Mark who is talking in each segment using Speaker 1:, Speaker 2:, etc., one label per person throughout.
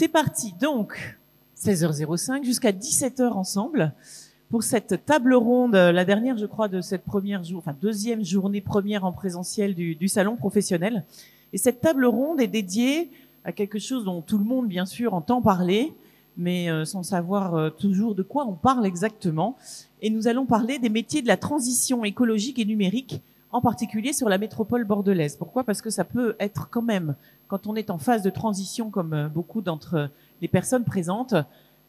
Speaker 1: C'est parti, donc 16h05 jusqu'à 17h ensemble pour cette table ronde, la dernière, je crois, de cette deuxième journée première en présentiel du salon professionnel. Et cette table ronde est dédiée à quelque chose dont tout le monde, bien sûr, entend parler, mais sans savoir toujours de quoi on parle exactement. Et nous allons parler des métiers de la transition écologique et numérique, en particulier sur la métropole bordelaise. Pourquoi ? Parce que ça peut être quand même, quand on est en phase de transition, comme beaucoup d'entre les personnes présentes,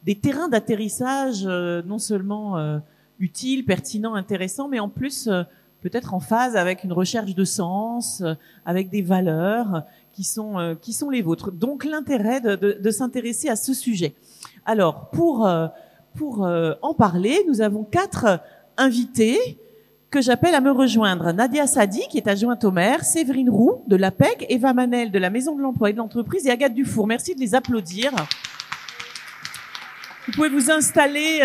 Speaker 1: des terrains d'atterrissage non seulement utiles, pertinents, intéressants, mais en plus peut-être en phase avec une recherche de sens, avec des valeurs qui sont les vôtres. Donc l'intérêt de s'intéresser à ce sujet. Alors pour en parler, nous avons 4 invités que j'appelle à me rejoindre. Nadia Sadi, qui est adjointe au maire, Séverine Roux de l'APEC, Eva Manel de la Maison de l'Emploi et de l'Entreprise et Agathe Dufour. Merci de les applaudir. Vous pouvez vous installer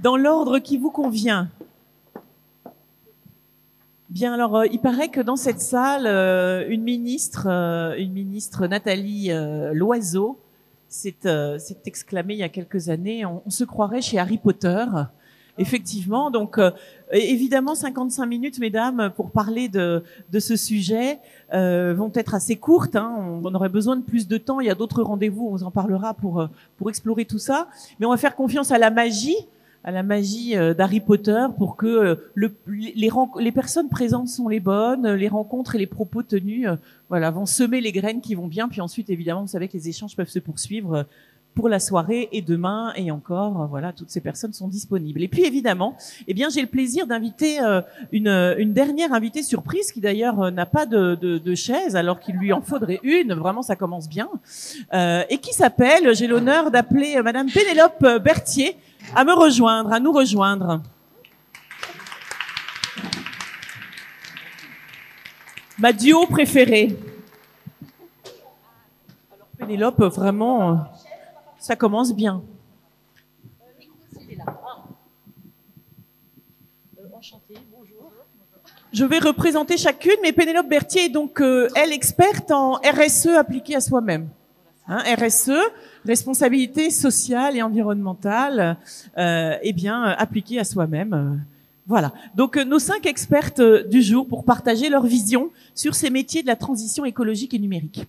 Speaker 1: dans l'ordre qui vous convient. Bien, alors, il paraît que dans cette salle, une ministre Nathalie Loiseau, s'est exclamée il y a quelques années, on se croirait chez Harry Potter. Effectivement, donc évidemment 55 minutes, mesdames, pour parler de ce sujet vont être assez courtes. On aurait besoin de plus de temps. Il y a d'autres rendez-vous, on vous en parlera pour explorer tout ça. Mais on va faire confiance à la magie d'Harry Potter pour que les personnes présentes sont les bonnes, les rencontres et les propos tenus, vont semer les graines qui vont bien. Puis ensuite, évidemment, vous savez que les échanges peuvent se poursuivre pour la soirée et demain et encore, toutes ces personnes sont disponibles. Et puis évidemment, j'ai le plaisir d'inviter une dernière invitée surprise qui d'ailleurs n'a pas de chaise alors qu'il lui en faudrait une. Vraiment, ça commence bien. Et qui s'appelle, j'ai l'honneur d'appeler Madame Pénélope Berthier à nous rejoindre. Ma duo préférée. Alors Pénélope, vraiment. Ça commence bien. Enchantée, bonjour. Je vais représenter chacune, mais Pénélope Berthier est donc, elle, experte en RSE appliquée à soi-même. RSE, responsabilité sociale et environnementale, appliquée à soi-même. Voilà. Donc, nos 5 expertes du jour pour partager leur vision sur ces métiers de la transition écologique et numérique.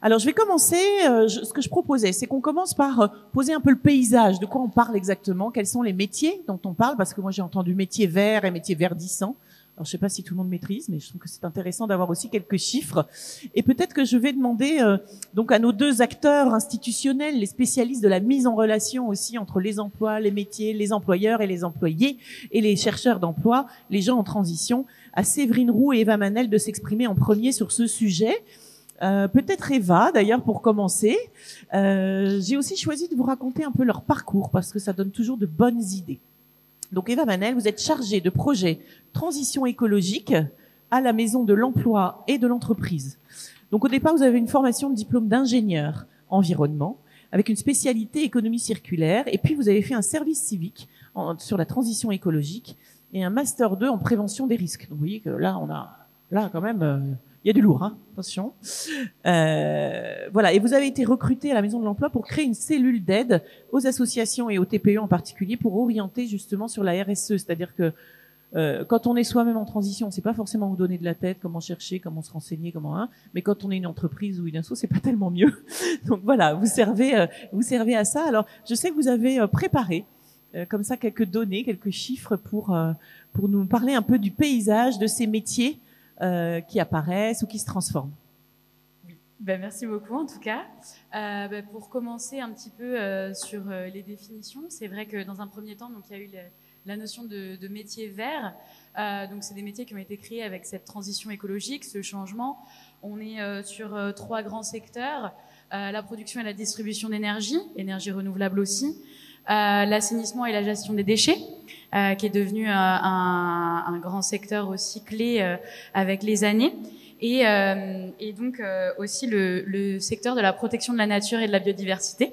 Speaker 1: Alors, je vais commencer, ce que je proposais, c'est qu'on commence par poser un peu le paysage, de quoi on parle exactement, quels sont les métiers dont on parle, parce que moi j'ai entendu métier vert et métier verdissant. Alors, je sais pas si tout le monde maîtrise, mais je trouve que c'est intéressant d'avoir aussi quelques chiffres. Et peut-être que je vais demander donc à nos 2 acteurs institutionnels, les spécialistes de la mise en relation aussi entre les emplois, les métiers, les employeurs et les employés, et les chercheurs d'emploi, les gens en transition, à Séverine Roux et Eva Manel de s'exprimer en premier sur ce sujet. Peut-être Eva, d'ailleurs, pour commencer. J'ai aussi choisi de vous raconter un peu leur parcours parce que ça donne toujours de bonnes idées. Donc Eva Manel, vous êtes chargée de projet transition écologique à la Maison de l'Emploi et de l'Entreprise. Donc au départ, vous avez une formation de diplôme d'ingénieur environnement avec une spécialité économie circulaire et puis vous avez fait un service civique sur la transition écologique et un master 2 en prévention des risques. Donc vous voyez que là, quand même... il y a du lourd, attention. Et vous avez été recruté à la Maison de l'Emploi pour créer une cellule d'aide aux associations et aux TPE en particulier pour orienter justement sur la RSE. C'est-à-dire que quand on est soi-même en transition, on ne sait pas forcément où donner de la tête, comment chercher, comment se renseigner, mais quand on est une entreprise ou une asso, c'est pas tellement mieux. Donc voilà, vous servez à ça. Alors, je sais que vous avez préparé comme ça quelques données, quelques chiffres pour nous parler un peu du paysage de ces métiers qui apparaissent ou qui se transforment.
Speaker 2: Merci beaucoup en tout cas. Pour commencer un petit peu sur les définitions, c'est vrai que dans un premier temps, donc, il y a eu la notion de métier vert. Donc c'est des métiers qui ont été créés avec cette transition écologique, ce changement. On est sur 3 grands secteurs, la production et la distribution d'énergie, énergie renouvelable aussi, l'assainissement et la gestion des déchets, qui est devenu un grand secteur aussi clé avec les années, et donc aussi le secteur de la protection de la nature et de la biodiversité.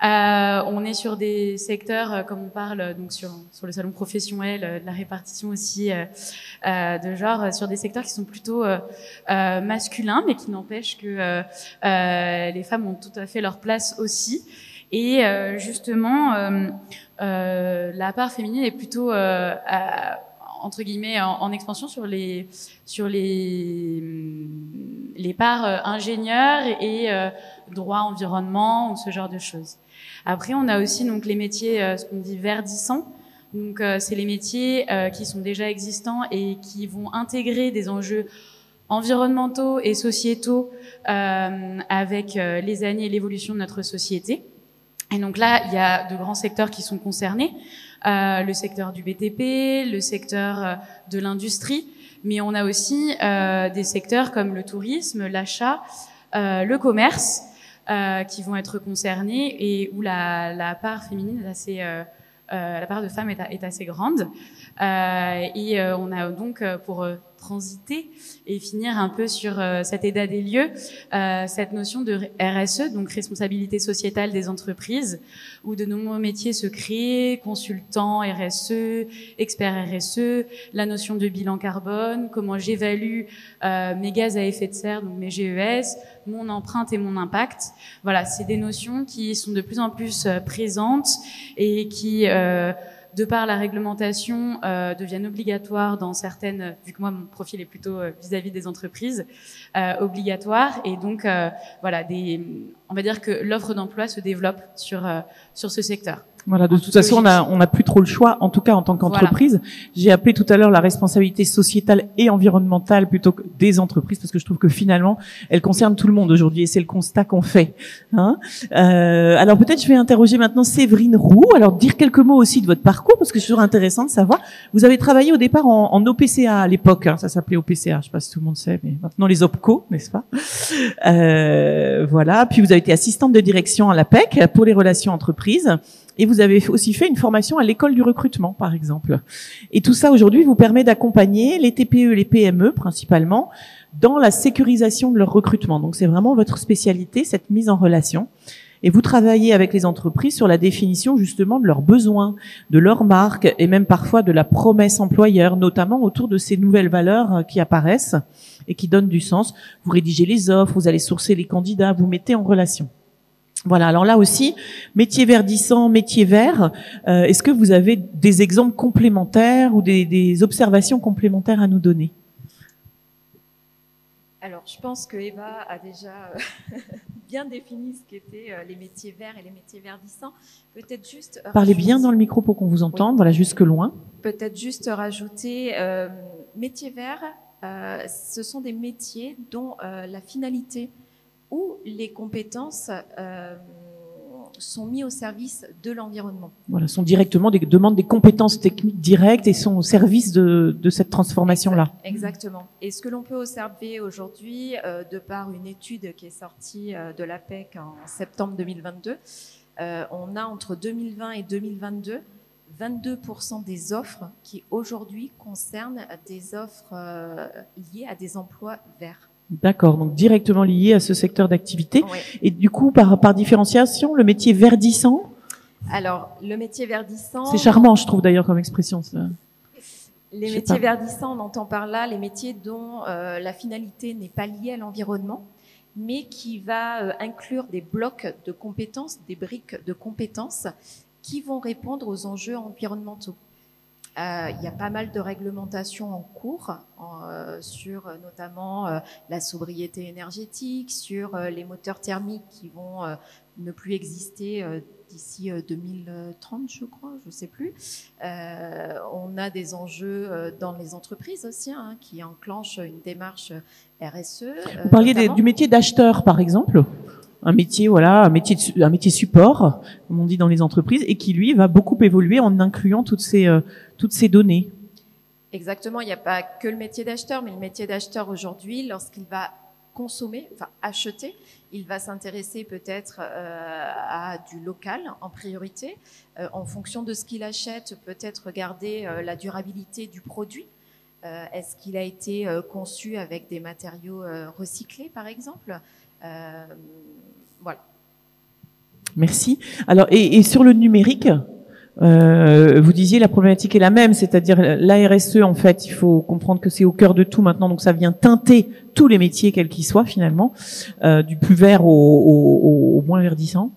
Speaker 2: On est sur des secteurs, comme on parle donc sur le salon professionnel, de la répartition aussi de genre, sur des secteurs qui sont plutôt masculins, mais qui n'empêchent que les femmes ont tout à fait leur place aussi. Et justement, la part féminine est plutôt entre guillemets en expansion sur les parts ingénieurs et droit environnement ou ce genre de choses. Après, on a aussi donc les métiers ce qu'on dit verdissants. Donc c'est les métiers qui sont déjà existants et qui vont intégrer des enjeux environnementaux et sociétaux avec les années et l'évolution de notre société. Et donc là, il y a de grands secteurs qui sont concernés, le secteur du BTP, le secteur de l'industrie, mais on a aussi des secteurs comme le tourisme, l'achat, le commerce, qui vont être concernés et où la part féminine est assez, la part de femmes est assez grande. Et on a donc pour transiter et finir un peu sur cet état des lieux, cette notion de RSE, donc responsabilité sociétale des entreprises, où de nombreux métiers se créent, consultants RSE, experts RSE, la notion de bilan carbone, comment j'évalue mes gaz à effet de serre, donc mes GES, mon empreinte et mon impact. Voilà, c'est des notions qui sont de plus en plus présentes et qui de par la réglementation, deviennent obligatoires dans certaines, vu que moi mon profil est plutôt vis-à-vis des entreprises, obligatoires, et donc voilà, on va dire que l'offre d'emploi se développe sur ce secteur.
Speaker 1: Voilà, de toute façon, on a plus trop le choix, en tout cas en tant qu'entreprise. Voilà. J'ai appelé tout à l'heure la responsabilité sociétale et environnementale plutôt que des entreprises, parce que je trouve que finalement, elle concerne tout le monde aujourd'hui, et c'est le constat qu'on fait. Hein, alors peut-être je vais interroger maintenant Séverine Roux. Alors dire quelques mots aussi de votre parcours, parce que c'est toujours intéressant de savoir. Vous avez travaillé au départ en OPCA à l'époque, hein, ça s'appelait OPCA, je sais pas si tout le monde sait, mais maintenant les OPCO, n'est-ce pas? Voilà. Puis vous avez été assistante de direction à l'APEC pour les relations entreprises. Et vous avez aussi fait une formation à l'école du recrutement, par exemple. Et tout ça, aujourd'hui, vous permet d'accompagner les TPE et les PME, principalement, dans la sécurisation de leur recrutement. Donc, c'est vraiment votre spécialité, cette mise en relation. Et vous travaillez avec les entreprises sur la définition, justement, de leurs besoins, de leur marque, et même parfois de la promesse employeur, notamment autour de ces nouvelles valeurs qui apparaissent et qui donnent du sens. Vous rédigez les offres, vous allez sourcer les candidats, vous mettez en relation. Voilà, alors là aussi, métier verdissant, métier vert, est-ce que vous avez des exemples complémentaires ou des observations complémentaires à nous donner?
Speaker 3: Alors, je pense que Eva a déjà bien défini ce qu'étaient les métiers verts et les métiers verdissants. Peut-être juste...
Speaker 1: Parlez bien dans le micro pour qu'on vous entende, oui. Voilà, jusque loin.
Speaker 3: Peut-être juste rajouter, métiers verts, ce sont des métiers dont la finalité où les compétences sont mises au service de l'environnement.
Speaker 1: Voilà, sont directement demandent des compétences techniques directes et sont au service de cette transformation-là.
Speaker 3: Exactement. Et ce que l'on peut observer aujourd'hui, de par une étude qui est sortie de l'APEC en septembre 2022, on a entre 2020 et 2022 22% des offres qui aujourd'hui concernent des offres liées à des emplois verts.
Speaker 1: D'accord, donc directement lié à ce secteur d'activité.
Speaker 3: Oui.
Speaker 1: Et du coup, par différenciation, le métier verdissant?
Speaker 3: Alors, le métier verdissant...
Speaker 1: C'est charmant, je trouve d'ailleurs, comme expression. Ça.
Speaker 3: Les métiers verdissants, on entend par là les métiers dont la finalité n'est pas liée à l'environnement, mais qui va inclure des blocs de compétences, des briques de compétences qui vont répondre aux enjeux environnementaux. Il y a pas mal de réglementations en cours sur notamment la sobriété énergétique, sur les moteurs thermiques qui vont ne plus exister d'ici 2030, je crois, je sais plus. On a des enjeux dans les entreprises aussi qui enclenchent une démarche RSE.
Speaker 1: Vous parliez du métier d'acheteur, par exemple. Un métier, voilà, un métier support, comme on dit dans les entreprises, et qui lui va beaucoup évoluer en incluant toutes ces données.
Speaker 3: Exactement, il n'y a pas que le métier d'acheteur, mais le métier d'acheteur aujourd'hui, lorsqu'il va consommer, enfin acheter, il va s'intéresser peut-être à du local en priorité, en fonction de ce qu'il achète, peut-être regarder la durabilité du produit. Est-ce qu'il a été conçu avec des matériaux recyclés, par exemple? Voilà.
Speaker 1: Merci. Alors, et sur le numérique, vous disiez la problématique est la même, c'est-à-dire la RSE, en fait, il faut comprendre que c'est au cœur de tout maintenant, donc ça vient teinter tous les métiers, quels qu'ils soient finalement, du plus vert au moins verdissant.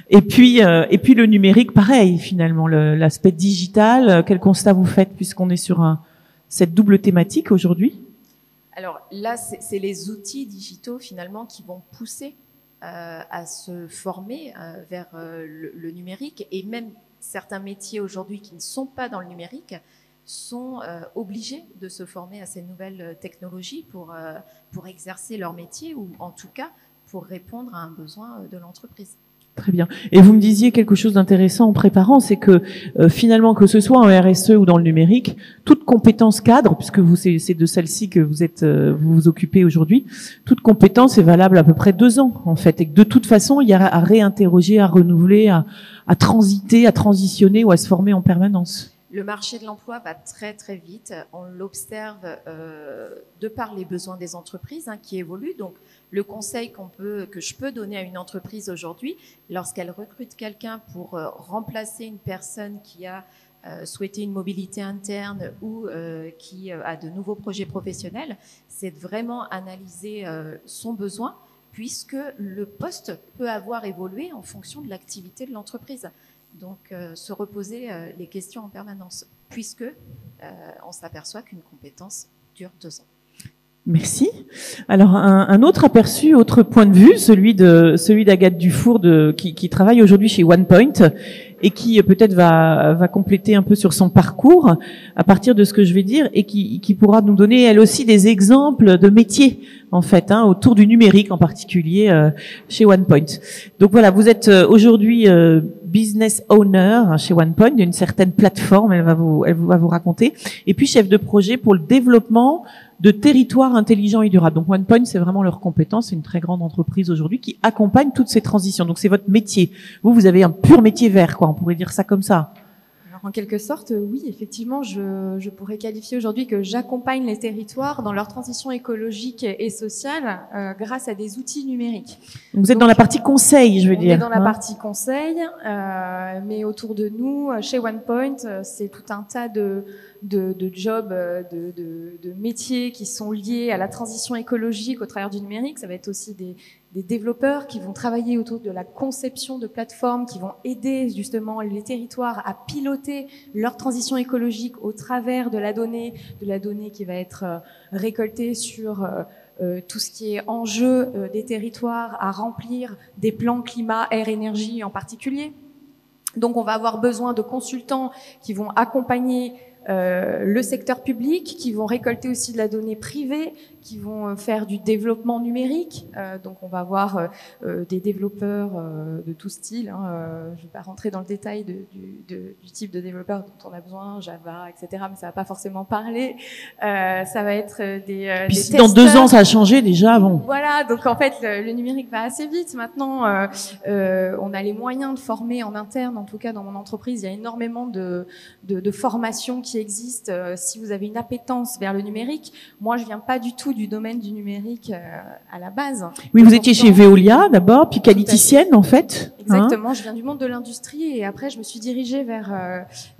Speaker 1: Et puis le numérique, pareil, finalement, l'aspect digital. Quel constat vous faites puisqu'on est sur cette double thématique aujourd'hui?
Speaker 3: Alors là, c'est les outils digitaux finalement qui vont pousser à se former vers le numérique, et même certains métiers aujourd'hui qui ne sont pas dans le numérique sont obligés de se former à ces nouvelles technologies pour exercer leur métier, ou en tout cas pour répondre à un besoin de l'entreprise.
Speaker 1: Très bien. Et vous me disiez quelque chose d'intéressant en préparant, c'est que finalement, que ce soit en RSE ou dans le numérique, toute compétence cadre, puisque vous c'est de celle-ci que vous vous occupez aujourd'hui, toute compétence est valable à peu près 2 ans en fait, et que de toute façon, il y a à réinterroger, à renouveler, à transiter, à transitionner ou à se former en permanence.
Speaker 3: Le marché de l'emploi va très très vite. On l'observe de par les besoins des entreprises qui évoluent. Donc, le conseil que je peux donner à une entreprise aujourd'hui, lorsqu'elle recrute quelqu'un pour remplacer une personne qui a souhaité une mobilité interne ou qui a de nouveaux projets professionnels, c'est de vraiment analyser son besoin, puisque le poste peut avoir évolué en fonction de l'activité de l'entreprise. Donc, se reposer les questions en permanence, puisque on s'aperçoit qu'une compétence dure 2 ans.
Speaker 1: Merci. Alors, un autre aperçu, autre point de vue, celui d'Agathe Dufour, qui travaille aujourd'hui chez OnePoint, et qui peut-être va compléter un peu sur son parcours à partir de ce que je vais dire, et qui pourra nous donner elle aussi des exemples de métiers en fait autour du numérique en particulier chez OnePoint. Donc voilà, vous êtes aujourd'hui business owner chez OnePoint d'une certaine plateforme, elle va vous raconter, et puis chef de projet pour le développement de territoires intelligents et durables. Donc OnePoint, c'est vraiment leur compétence, c'est une très grande entreprise aujourd'hui qui accompagne toutes ces transitions. Donc c'est votre métier. Vous avez un pur métier vert, quoi. On pourrait dire ça comme ça.
Speaker 4: Alors, en quelque sorte, oui, effectivement, je pourrais qualifier aujourd'hui que j'accompagne les territoires dans leur transition écologique et sociale grâce à des outils numériques.
Speaker 1: Vous êtes dans la partie conseil, je veux dire.
Speaker 4: On est dans la partie conseil, mais autour de nous, chez OnePoint, c'est tout un tas de jobs, de métiers qui sont liés à la transition écologique au travers du numérique. Ça va être aussi des développeurs qui vont travailler autour de la conception de plateformes, qui vont aider justement les territoires à piloter leur transition écologique au travers de la donnée qui va être récoltée sur tout ce qui est enjeu des territoires à remplir, des plans climat, air, énergie en particulier. Donc on va avoir besoin de consultants qui vont accompagner le secteur public, qui vont récolter aussi de la donnée privée, qui vont faire du développement numérique. Donc on va avoir des développeurs de tout style. Je ne vais pas rentrer dans le détail du type de développeur dont on a besoin, Java, etc. Mais ça va pas forcément parler. Ça va être des
Speaker 1: Puis
Speaker 4: testeurs.
Speaker 1: Dans 2 ans, ça a changé déjà. Bon.
Speaker 4: Voilà, donc en fait le numérique va assez vite. Maintenant, on a les moyens de former en interne. En tout cas, dans mon entreprise, il y a énormément de formations qui existent. Si vous avez une appétence vers le numérique, moi je viens pas du tout du domaine du numérique à la base.
Speaker 1: Oui, vous étiez chez Veolia d'abord, puis qualiticienne en fait.
Speaker 4: Exactement, je viens du monde de l'industrie et après je me suis dirigée vers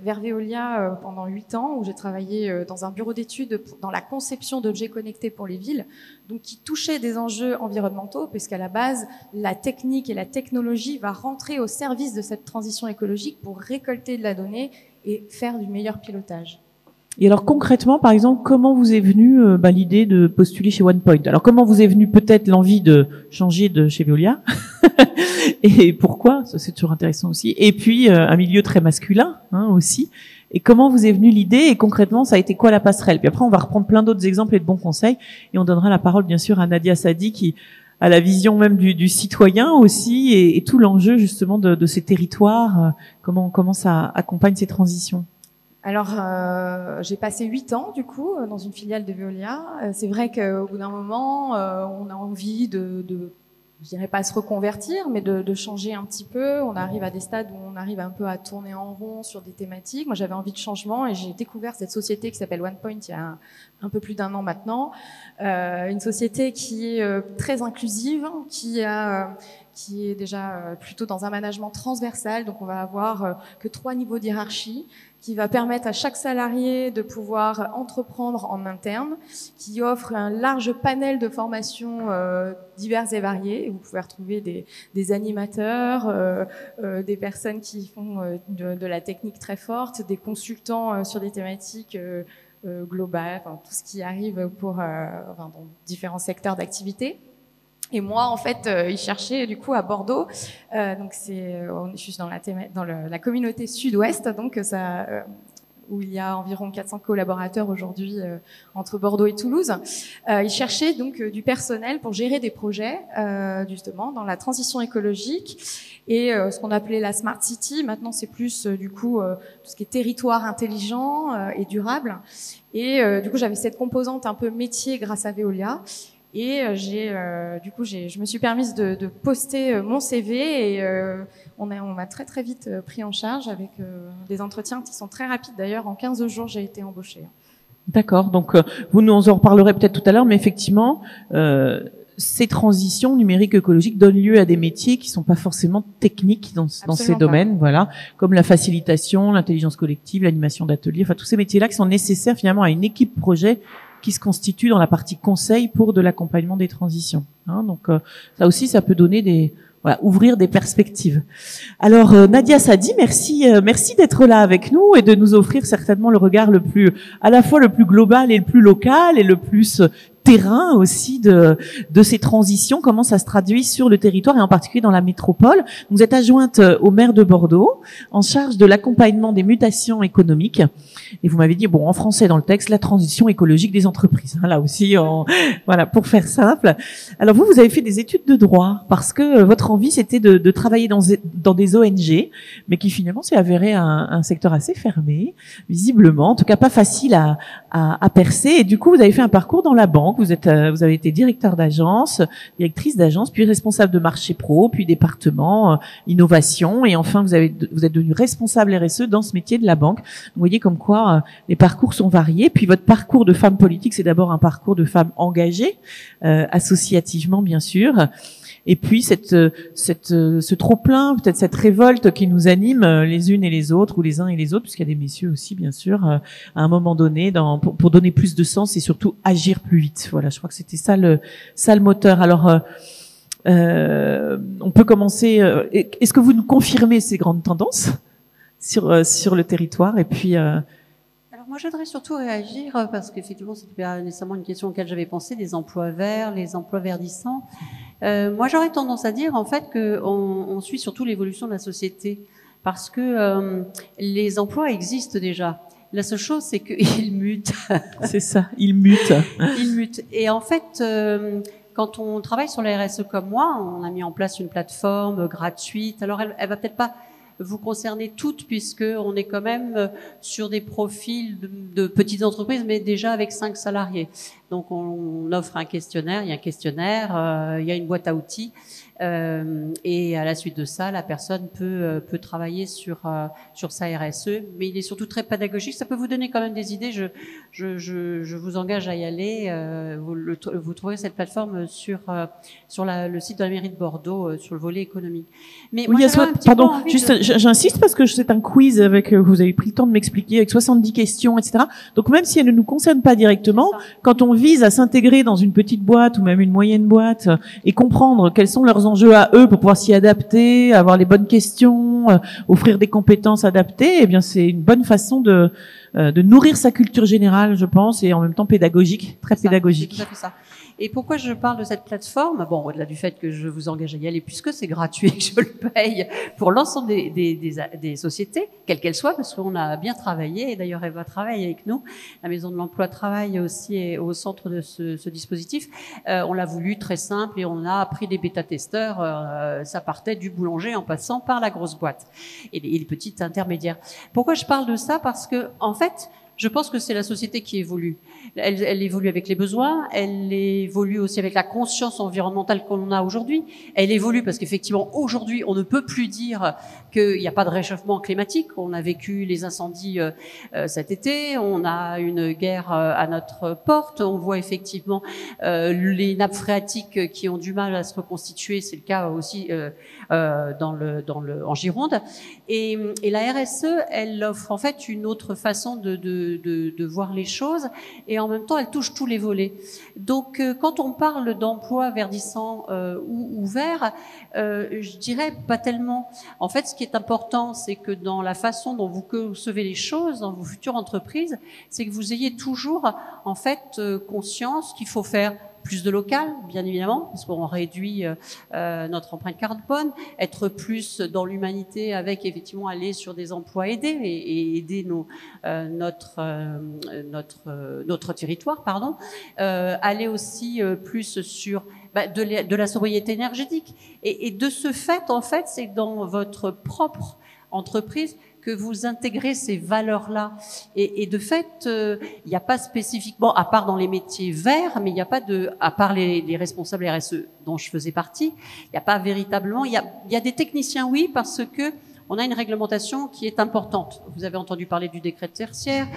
Speaker 4: Veolia pendant 8 ans où j'ai travaillé dans un bureau d'études dans la conception d'objets connectés pour les villes, donc qui touchait des enjeux environnementaux puisqu'à la base la technique et la technologie va rentrer au service de cette transition écologique pour récolter de la donnée et faire du meilleur pilotage.
Speaker 1: Et alors concrètement, par exemple, comment vous est venue l'idée de postuler chez OnePoint? Alors comment vous est venue peut-être l'envie de changer de chez Veolia et pourquoi? Ça c'est toujours intéressant aussi. Et puis un milieu très masculin aussi. Et comment vous est venue l'idée et concrètement ça a été quoi la passerelle? Puis après on va reprendre plein d'autres exemples et de bons conseils et on donnera la parole bien sûr à Nadia Sadi qui a la vision même du citoyen aussi et tout l'enjeu justement de ces territoires. Comment ça accompagne ces transitions?
Speaker 4: Alors, j'ai passé 8 ans, du coup, dans une filiale de Veolia. C'est vrai qu'au bout d'un moment, on a envie je dirais pas se reconvertir, mais de changer un petit peu. On arrive à des stades où on arrive un peu à tourner en rond sur des thématiques. Moi, j'avais envie de changement et j'ai découvert cette société qui s'appelle OnePoint il y a un peu plus d'1 an maintenant. Une société qui est très inclusive, qui qui est déjà plutôt dans un management transversal. Donc, on va avoir que 3 niveaux de hiérarchie, qui va permettre à chaque salarié de pouvoir entreprendre en interne, qui offre un large panel de formations diverses et variées. Vous pouvez retrouver des animateurs, des personnes qui font de la technique très forte, des consultants sur des thématiques globales, enfin, tout ce qui arrive dans différents secteurs d'activité. Et moi, en fait, ils cherchaient du coup à Bordeaux. Donc je suis dans la communauté sud-ouest, donc où il y a environ 400 collaborateurs aujourd'hui entre Bordeaux et Toulouse. Ils cherchaient donc du personnel pour gérer des projets justement dans la transition écologique et ce qu'on appelait la Smart City. Maintenant, c'est plus du coup tout ce qui est territoire intelligent et durable. Et du coup, j'avais cette composante un peu métier grâce à Veolia. Et je me suis permise de poster mon CV et on m'a très très vite pris en charge avec des entretiens qui sont très rapides. D'ailleurs, en 15 jours, j'ai été embauchée.
Speaker 1: D'accord. Donc, vous nous en reparlerez peut-être tout à l'heure, mais effectivement, ces transitions numériques écologiques donnent lieu à des métiers qui sont pas forcément techniques dans ces domaines, voilà, comme la facilitation, l'intelligence collective, l'animation d'ateliers, enfin tous ces métiers-là qui sont nécessaires finalement à une équipe projet qui se constitue dans la partie conseil pour de l'accompagnement des transitions. Donc ça aussi, ça peut donner ouvrir des perspectives. Alors Nadia Sadi, merci d'être là avec nous et de nous offrir certainement le regard à la fois le plus global et le plus local et le plus terrain aussi de ces transitions, comment ça se traduit sur le territoire et en particulier dans la métropole. Vous êtes adjointe au maire de Bordeaux, en charge de l'accompagnement des mutations économiques. Et vous m'avez dit, en français dans le texte, la transition écologique des entreprises. Là aussi, voilà, pour faire simple. Alors vous avez fait des études de droit parce que votre envie c'était de travailler dans des ONG, mais qui finalement s'est avéré un secteur assez fermé, visiblement, en tout cas pas facile à percer. Et du coup, vous avez fait un parcours dans la banque. Vous avez été directrice d'agence, puis responsable de marché pro, puis département innovation, et enfin vous êtes devenu responsable RSE dans ce métier de la banque. Vous voyez comme quoi les parcours sont variés. Puis votre parcours de femme politique, c'est d'abord un parcours de femme engagée, associativement bien sûr. Et puis ce trop-plein, peut-être cette révolte qui nous anime les unes et les autres, ou les uns et les autres, puisqu'il y a des messieurs aussi, bien sûr, à un moment donné, pour donner plus de sens et surtout agir plus vite. Voilà, je crois que c'était ça le moteur. Alors, on peut commencer. Est-ce que vous nous confirmez ces grandes tendances sur le territoire? Et puis
Speaker 5: moi, je voudrais surtout réagir parce qu'effectivement, c'était pas nécessairement une question auquel j'avais pensé, des emplois verts, les emplois verdissants. Moi, j'aurais tendance à dire en fait qu'on suit surtout l'évolution de la société parce que les emplois existent déjà. La seule chose, c'est qu'ils mutent.
Speaker 1: C'est ça, ils mutent.
Speaker 5: Ils mutent. Et en fait, quand on travaille sur la RSE comme moi, on a mis en place une plateforme gratuite. Alors, elle va peut-être pas vous concerner toutes puisque on est quand même sur des profils de petites entreprises, mais déjà avec 5 salariés. Donc on offre un questionnaire, il y a un questionnaire, il y a une boîte à outils, et à la suite de ça, la personne peut travailler sur sa RSE, mais il est surtout très pédagogique. Ça peut vous donner quand même des idées. Je vous engage à y aller. Vous trouverez cette plateforme sur le site de la mairie de Bordeaux sur le volet économique. Mais
Speaker 1: oui, pardon, juste j'insiste parce que c'est un quiz vous avez pris le temps de m'expliquer avec 70 questions, etc. Donc même si elle ne nous concerne pas directement, quand on vise à s'intégrer dans une petite boîte ou même une moyenne boîte et comprendre quels sont leurs enjeux à eux pour pouvoir s'y adapter, avoir les bonnes questions, offrir des compétences adaptées, eh bien c'est une bonne façon de nourrir sa culture générale, je pense, et en même temps pédagogique, très pédagogique.
Speaker 5: C'est tout à fait ça. Et pourquoi je parle de cette plateforme? Bon, au-delà du fait que je vous engage à y aller, puisque c'est gratuit et que je le paye pour l'ensemble des sociétés, quelles qu'elles soient, parce qu'on a bien travaillé, et d'ailleurs Eva travaille avec nous, la Maison de l'Emploi travaille aussi au centre de ce dispositif. On l'a voulu très simple et on a pris des bêta-testeurs, ça partait du boulanger en passant par la grosse boîte et les petites intermédiaires. Pourquoi je parle de ça? Parce que, en fait, Je pense que c'est la société qui évolue. Elle évolue avec les besoins, elle évolue aussi avec la conscience environnementale qu'on a aujourd'hui. Elle évolue parce qu'effectivement, aujourd'hui, on ne peut plus dire qu'il n'y a pas de réchauffement climatique. On a vécu les incendies cet été, on a une guerre à notre porte, on voit effectivement les nappes phréatiques qui ont du mal à se reconstituer, c'est le cas aussi en Gironde. Et la RSE, elle offre en fait une autre façon de voir les choses, et en même temps, elle touche tous les volets. Donc, quand on parle d'emploi verdissant ou vert, je dirais pas tellement. En fait, ce qui est important, c'est que dans la façon dont vous concevez les choses, dans vos futures entreprises, c'est que vous ayez toujours, en fait, conscience qu'il faut faire plus de local, bien évidemment, parce qu'on réduit notre empreinte carbone, être plus dans l'humanité avec effectivement aller sur des emplois aidés et aider notre territoire, pardon, aller aussi plus sur de la sobriété énergétique. Et de ce fait, en fait, c'est dans votre propre entreprise que vous intégrez ces valeurs-là. Et de fait, il n'y a pas spécifiquement, à part dans les métiers verts, mais il n'y a pas à part les responsables RSE dont je faisais partie, il n'y a pas véritablement, il y a des techniciens, oui, parce que on a une réglementation qui est importante. Vous avez entendu parler du décret tertiaire,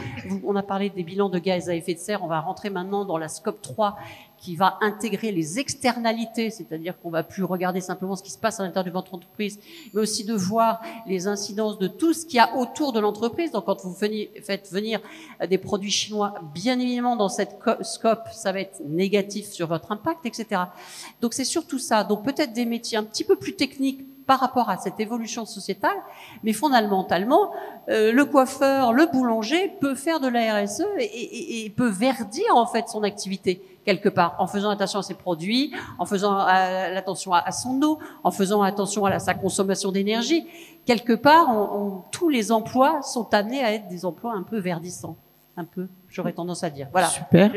Speaker 5: on a parlé des bilans de gaz à effet de serre, on va rentrer maintenant dans la scope 3 qui va intégrer les externalités, c'est-à-dire qu'on va plus regarder simplement ce qui se passe à l'intérieur de votre entreprise, mais aussi de voir les incidences de tout ce qu'il y a autour de l'entreprise. Donc quand vous faites venir des produits chinois, bien évidemment dans cette scope, ça va être négatif sur votre impact, etc. Donc c'est surtout ça. Donc peut-être des métiers un petit peu plus techniques par rapport à cette évolution sociétale, mais fondamentalement, le coiffeur, le boulanger peut faire de la RSE et peut verdir en fait son activité quelque part, en faisant attention à ses produits, en faisant attention à son eau, en faisant attention à sa consommation d'énergie. Quelque part, tous les emplois sont amenés à être des emplois un peu verdissants, un peu. J'aurais tendance à dire. Voilà.
Speaker 1: Super.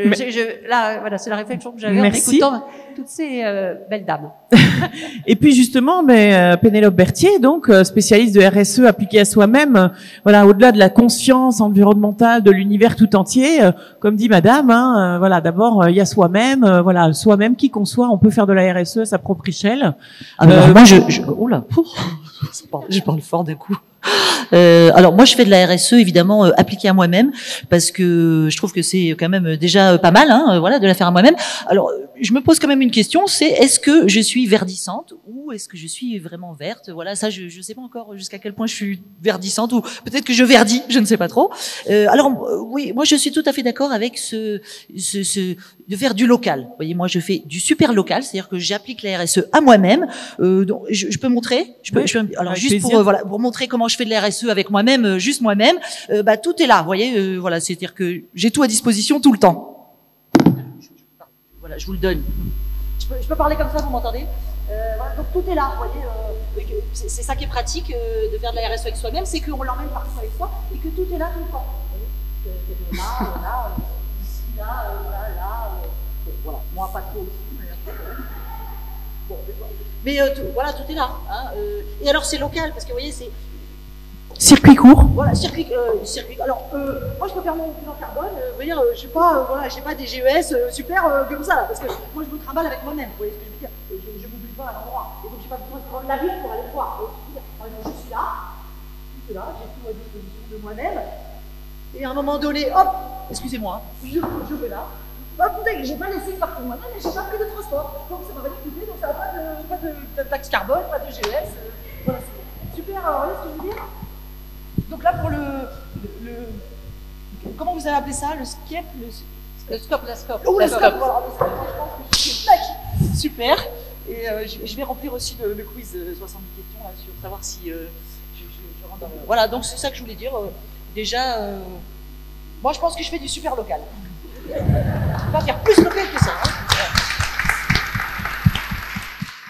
Speaker 5: Là, voilà, c'est la réflexion que j'avais en écoutant toutes ces belles dames.
Speaker 1: Et puis justement, Pénélope Berthier, donc spécialiste de RSE appliquée à soi-même, voilà, au-delà de la conscience environnementale de l'univers tout entier, comme dit Madame, voilà, d'abord il y a soi-même, voilà, soi-même qui conçoit, on peut faire de la RSE à sa propre échelle.
Speaker 6: Alors moi, je parle fort d'un coup. Alors moi je fais de la RSE évidemment appliquée à moi-même parce que je trouve que c'est quand même déjà pas mal voilà de la faire à moi-même. Alors je me pose quand même une question, c'est est-ce que je suis verdissante ou est-ce que je suis vraiment verte? Voilà, ça je sais pas encore jusqu'à quel point je suis verdissante ou peut-être que je verdis, je ne sais pas trop. Alors oui, moi je suis tout à fait d'accord avec de faire du local. Vous voyez, moi je fais du super local, c'est-à-dire que j'applique la RSE à moi-même. Donc je peux montrer, alors juste pour montrer comment je fais de la RSE avec moi-même, juste moi-même, tout est là, vous voyez, voilà, c'est-à-dire que j'ai tout à disposition tout le temps. Voilà, je vous le donne. Je peux parler comme ça, vous m'entendez? Voilà, donc tout est là, vous voyez, c'est ça qui est pratique de faire de la RSE avec soi-même, c'est qu'on l'emmène partout avec soi et que tout est là tout le temps. Vous voyez, là, ici, là, voilà, moi pas trop aussi, mais voilà, tout est là. Et alors c'est local, parce que vous voyez, c'est
Speaker 1: circuit court.
Speaker 6: Voilà, circuit. Alors, moi, je peux faire mon bilan carbone. Vous voyez, je sais pas, voilà, j'ai pas des GES super comme ça, là, parce que moi, je me trimballe avec moi-même. Vous voyez ce que je veux dire? Je m'oublie pas à l'endroit. Et donc, j'ai pas besoin de prendre la ville pour aller le voir. Par exemple, je suis là, j'ai tout à disposition de moi-même. Et à un moment donné, hop, excusez-moi, je vais là. Hop, j'ai pas laissé partir moi-même, mais j'ai pas pris de transport. Donc, ça m'a validé, donc ça n'a pas de taxe carbone, pas de GES. Voilà, c'est super. Alors, vous voyez ce que je veux dire? Donc là, pour comment vous avez appelé ça? Le skip?
Speaker 5: La scope.
Speaker 6: Oh, la scope, voilà. Je pense que c'est super. Et je vais remplir aussi le quiz 70 questions là, sur savoir si je rentre dans le... Voilà, donc c'est ça que je voulais dire. Déjà, moi je pense que je fais du super local. Je vais pas faire plus local que ça.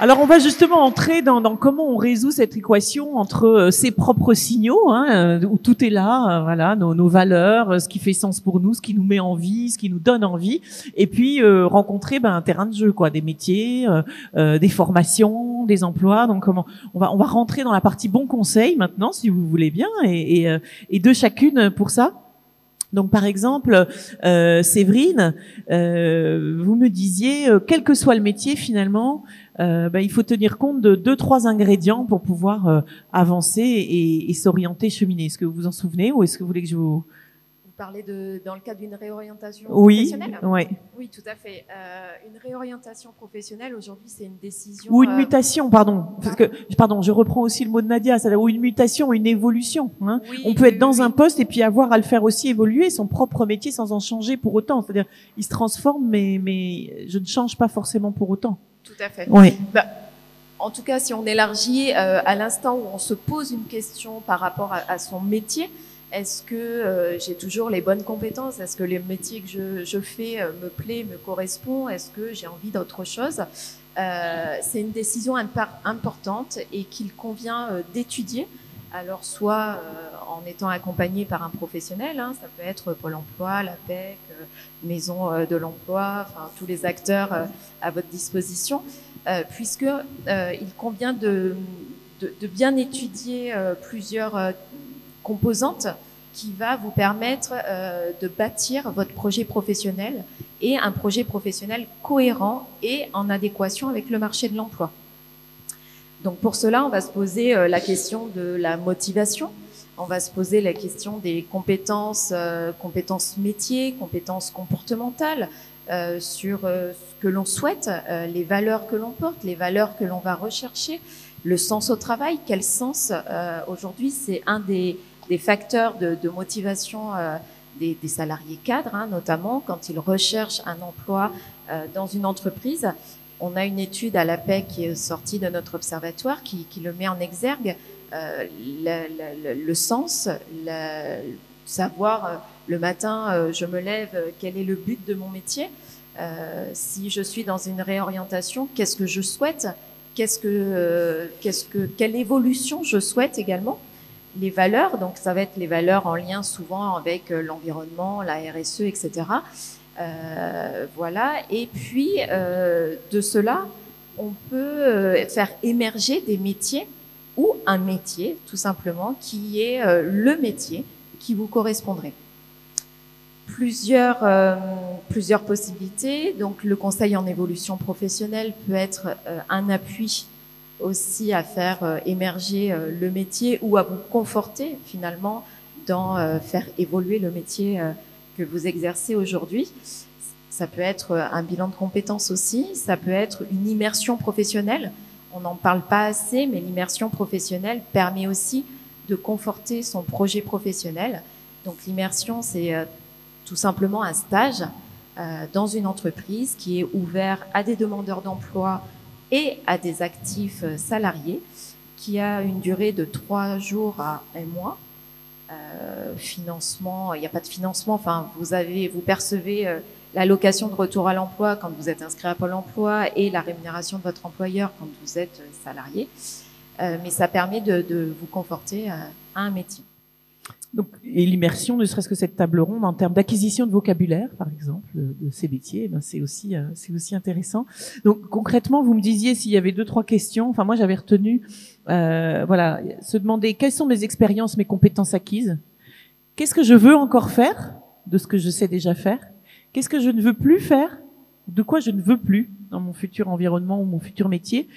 Speaker 1: Alors on va justement entrer dans comment on résout cette équation entre ses propres signaux, où tout est là, voilà, nos valeurs, ce qui fait sens pour nous, ce qui nous met en vie, ce qui nous donne envie, et puis rencontrer un terrain de jeu, quoi, des métiers, des formations, des emplois. Donc comment on va rentrer dans la partie bons conseils maintenant, si vous voulez bien, et deux chacune pour ça. Donc, par exemple, Séverine, vous me disiez, quel que soit le métier, finalement, il faut tenir compte de 2-3 ingrédients pour pouvoir avancer et s'orienter, cheminer. Est-ce que vous vous en souvenez ou est-ce que vous voulez que je vous...
Speaker 3: Vous parlez dans le cadre d'une réorientation
Speaker 1: Oui,
Speaker 3: professionnelle?
Speaker 1: ouais.
Speaker 3: Oui, tout à fait. Une réorientation professionnelle, aujourd'hui, c'est une décision...
Speaker 1: Ou une mutation, pardon. Parce que, je reprends aussi le mot de Nadia, c'est-à-dire ou une mutation, une évolution. Hein.
Speaker 3: Oui,
Speaker 1: on peut être dans un poste et puis avoir à le faire aussi évoluer son propre métier sans en changer pour autant. C'est-à-dire, il se transforme, mais je ne change pas forcément pour autant.
Speaker 3: Tout à fait.
Speaker 1: Oui.
Speaker 3: En tout cas, si on élargit à l'instant où on se pose une question par rapport à son métier, est-ce que j'ai toujours les bonnes compétences? Est-ce que le métier que je fais me plaît, me correspond? Est-ce que j'ai envie d'autre chose? C'est une décision importante et qu'il convient d'étudier. Alors, soit en étant accompagné par un professionnel, hein, ça peut être Pôle emploi, l'APEC, Maison de l'emploi, enfin tous les acteurs à votre disposition, puisque il convient de bien étudier plusieurs composante qui va vous permettre de bâtir votre projet professionnel et un projet professionnel cohérent et en adéquation avec le marché de l'emploi. Donc pour cela, on va se poser la question de la motivation, on va se poser la question des compétences, compétences métiers, compétences comportementales, sur ce que l'on souhaite, les valeurs que l'on porte, les valeurs que l'on va rechercher, le sens au travail. Quel sens aujourd'hui, c'est un des facteurs de motivation des salariés cadres, hein, notamment quand ils recherchent un emploi dans une entreprise. On a une étude à l'APEC qui est sortie de notre observatoire qui le met en exergue, le sens, savoir le matin, je me lève, quel est le but de mon métier, si je suis dans une réorientation, qu'est-ce que je souhaite, quelle évolution je souhaite également. Les valeurs, donc ça va être les valeurs en lien souvent avec l'environnement, la RSE, etc. Voilà. Et puis de cela, on peut faire émerger des métiers ou un métier, tout simplement, qui est le métier qui vous correspondrait. Plusieurs possibilités. Donc le conseil en évolution professionnelle peut être un appui aussi à faire émerger le métier ou à vous conforter finalement dans faire évoluer le métier que vous exercez aujourd'hui. Ça peut être un bilan de compétences aussi, ça peut être une immersion professionnelle. On n'en parle pas assez, mais l'immersion professionnelle permet aussi de conforter son projet professionnel. Donc l'immersion, c'est tout simplement un stage dans une entreprise qui est ouvert à des demandeurs d'emploi et à des actifs salariés, qui a une durée de 3 jours à 1 mois. Financement, il n'y a pas de financement, enfin vous percevez l'allocation de retour à l'emploi quand vous êtes inscrit à Pôle emploi et la rémunération de votre employeur quand vous êtes salarié, mais ça permet de vous conforter à un métier.
Speaker 1: Donc, et l'immersion, ne serait-ce que cette table ronde en termes d'acquisition de vocabulaire, par exemple, de ces métiers, ben c'est aussi intéressant. Donc concrètement, vous me disiez s'il y avait 2-3 questions. Enfin, moi j'avais retenu, se demander quelles sont mes expériences, mes compétences acquises. Qu'est-ce que je veux encore faire de ce que je sais déjà faire? Qu'est-ce que je ne veux plus faire? De quoi je ne veux plus dans mon futur environnement ou mon futur métier?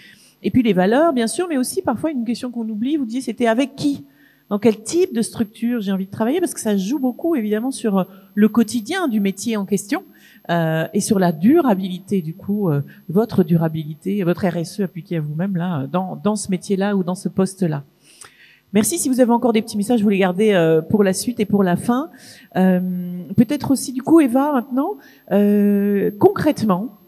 Speaker 1: Et puis les valeurs, bien sûr, mais aussi parfois une question qu'on oublie. Vous disiez, c'était avec qui? Dans quel type de structure j'ai envie de travailler, parce que ça joue beaucoup évidemment sur le quotidien du métier en question et sur la durabilité du coup, votre durabilité, votre RSE appliquée à vous-même là dans ce métier-là ou dans ce poste-là. Merci. Si vous avez encore des petits messages, vous les gardez pour la suite et pour la fin. Peut-être aussi du coup, Eva, maintenant, concrètement,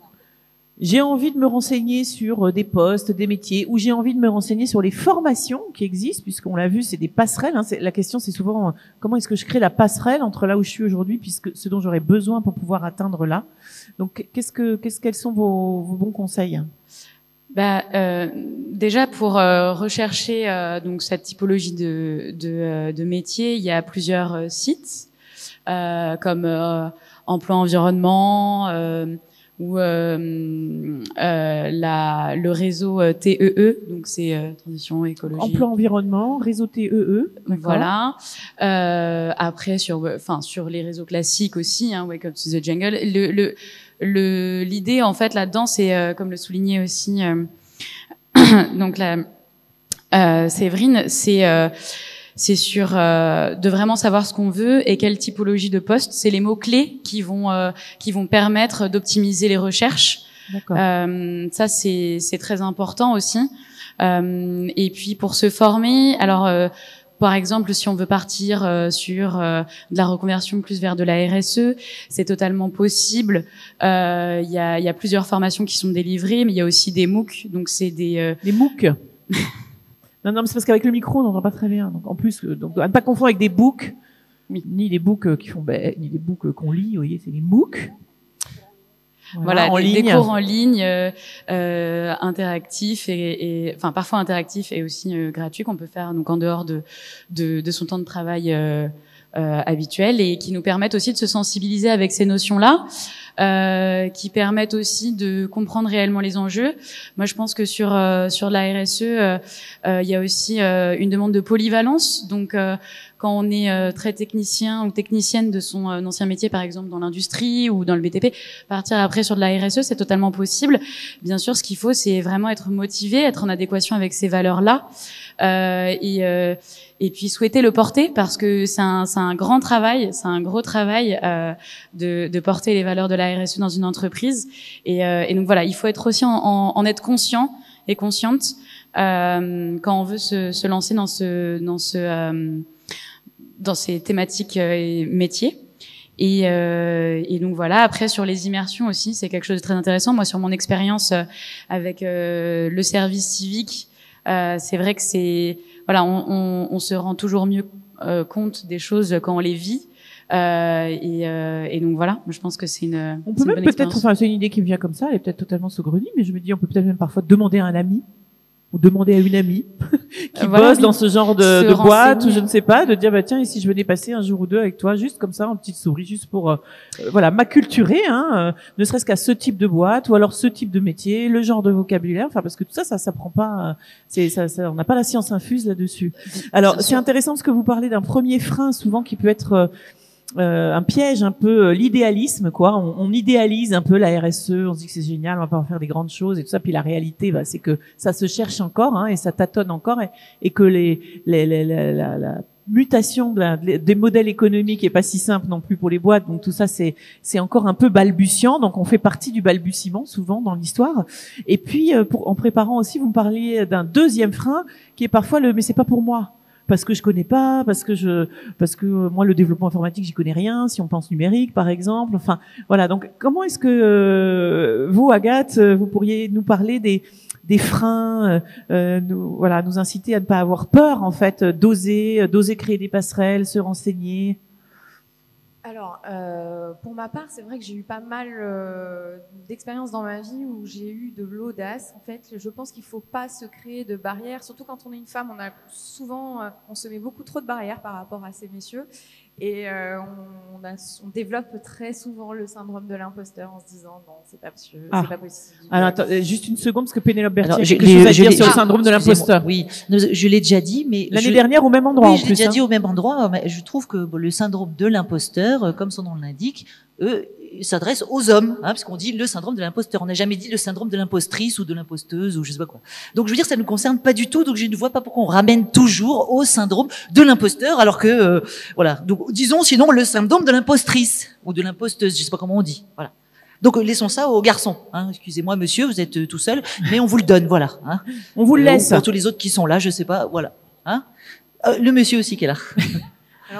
Speaker 1: j'ai envie de me renseigner sur des postes, des métiers, ou j'ai envie de me renseigner sur les formations qui existent, puisqu'on l'a vu, c'est des passerelles. Hein. La question, c'est souvent comment est-ce que je crée la passerelle entre là où je suis aujourd'hui, puisque ce dont j'aurais besoin pour pouvoir atteindre là. Donc, quels sont vos bons conseils?
Speaker 2: Déjà pour rechercher donc cette typologie de métier, il y a plusieurs sites comme Emploi Environnement. ou le réseau TEE, donc c'est transition écologique.
Speaker 1: Emploi environnement, réseau TEE.
Speaker 2: Voilà. Après sur les réseaux classiques aussi, hein, Wake Up to the Jungle. L'idée en fait là-dedans, c'est comme le soulignait aussi donc Séverine, c'est sur de vraiment savoir ce qu'on veut et quelle typologie de poste. C'est les mots clés qui vont permettre d'optimiser les recherches. Ça c'est très important aussi. Et puis pour se former, alors par exemple, si on veut partir sur de la reconversion plus vers de la RSE, c'est totalement possible. Il y a plusieurs formations qui sont délivrées, mais il y a aussi des MOOC. Donc c'est des
Speaker 1: MOOC. Non, mais c'est parce qu'avec le micro, on n'entend pas très bien. Donc en plus, donc à ne pas confondre avec des books, ni des books qui font, ni des books qu'on lit. Vous voyez, c'est les MOOC.
Speaker 2: Voilà, des cours en ligne interactifs et enfin parfois interactifs et aussi gratuits qu'on peut faire donc en dehors de son temps de travail habituel et qui nous permettent aussi de se sensibiliser avec ces notions-là, qui permettent aussi de comprendre réellement les enjeux. Moi, je pense que sur la RSE, il y a aussi une demande de polyvalence. Donc, quand on est très technicien ou technicienne de son ancien métier, par exemple dans l'industrie ou dans le BTP, partir après sur de la RSE, c'est totalement possible. Bien sûr, ce qu'il faut, c'est vraiment être motivé, être en adéquation avec ces valeurs-là, et puis souhaiter le porter parce que c'est un grand travail, c'est un gros travail de porter les valeurs de la RSE dans une entreprise. Et donc voilà, il faut être aussi en être conscient et consciente quand on veut se lancer dans ces thématiques et métiers. Et donc voilà. Après sur les immersions aussi, c'est quelque chose de très intéressant. Moi, sur mon expérience avec le service civique, c'est vrai que on se rend toujours mieux compte des choses quand on les vit. Et donc voilà, je pense que c'est une.
Speaker 1: On peut même peut-être, enfin c'est une idée qui me vient comme ça, elle est peut-être totalement saugrenue, mais je me dis on peut peut-être même parfois demander à un ami ou demander à une amie qui bosse dans ce genre de boîte ou je ne sais pas, de dire bah tiens, et si je venais passer un jour ou deux avec toi, juste comme ça en petite souris, juste pour m'acculturer, ne serait-ce qu'à ce type de boîte ou alors ce type de métier, le genre de vocabulaire, enfin parce que tout ça s'apprend pas, on n'a pas la science infuse là-dessus. Alors c'est intéressant parce que vous parlez d'un premier frein souvent qui peut être un piège un peu, l'idéalisme quoi. On idéalise un peu la RSE, on se dit que c'est génial, on va pas en faire des grandes choses et tout ça. Puis la réalité, c'est que ça se cherche encore et ça tâtonne encore et que la mutation des modèles économiques est pas si simple non plus pour les boîtes. Donc tout ça c'est encore un peu balbutiant. Donc on fait partie du balbutiement souvent dans l'histoire. Et puis en préparant aussi, vous me parliez d'un deuxième frein qui est parfois mais c'est pas pour moi. Parce que je connais pas, parce que moi le développement informatique j'y connais rien. Si on pense numérique par exemple, enfin voilà. Donc comment est-ce que vous Agathe, vous pourriez nous parler des freins, nous inciter à ne pas avoir peur en fait, d'oser créer des passerelles, se renseigner.
Speaker 4: Alors, pour ma part, c'est vrai que j'ai eu pas mal d'expériences dans ma vie où j'ai eu de l'audace. En fait, je pense qu'il faut pas se créer de barrières, surtout quand on est une femme. On se met beaucoup trop de barrières par rapport à ces messieurs, et on développe très souvent le syndrome de l'imposteur en se disant non, c'est pas possible.
Speaker 1: Alors attends, juste une seconde parce que Pénélope Berthier a quelque chose à dire sur le syndrome de l'imposteur.
Speaker 6: Oui, je l'ai déjà dit, mais
Speaker 1: l'année dernière au même endroit.
Speaker 6: Oui, je l'ai déjà dit au même endroit. Mais je trouve que le syndrome de l'imposteur, comme son nom l'indique, s'adresse aux hommes, parce qu'on dit le syndrome de l'imposteur. On n'a jamais dit le syndrome de l'impostrice ou de l'imposteuse ou je sais pas quoi. Donc je veux dire, ça ne nous concerne pas du tout. Donc je ne vois pas pourquoi on ramène toujours au syndrome de l'imposteur, alors que voilà. Donc disons sinon le syndrome de l'impostrice ou de l'imposteuse, je sais pas comment on dit. Voilà. Donc laissons ça aux garçons. Excusez-moi, monsieur, vous êtes tout seul, mais on vous le donne, voilà.
Speaker 1: On vous le laisse.
Speaker 6: Pour tous les autres qui sont là, je sais pas, voilà. Le monsieur aussi qui est là.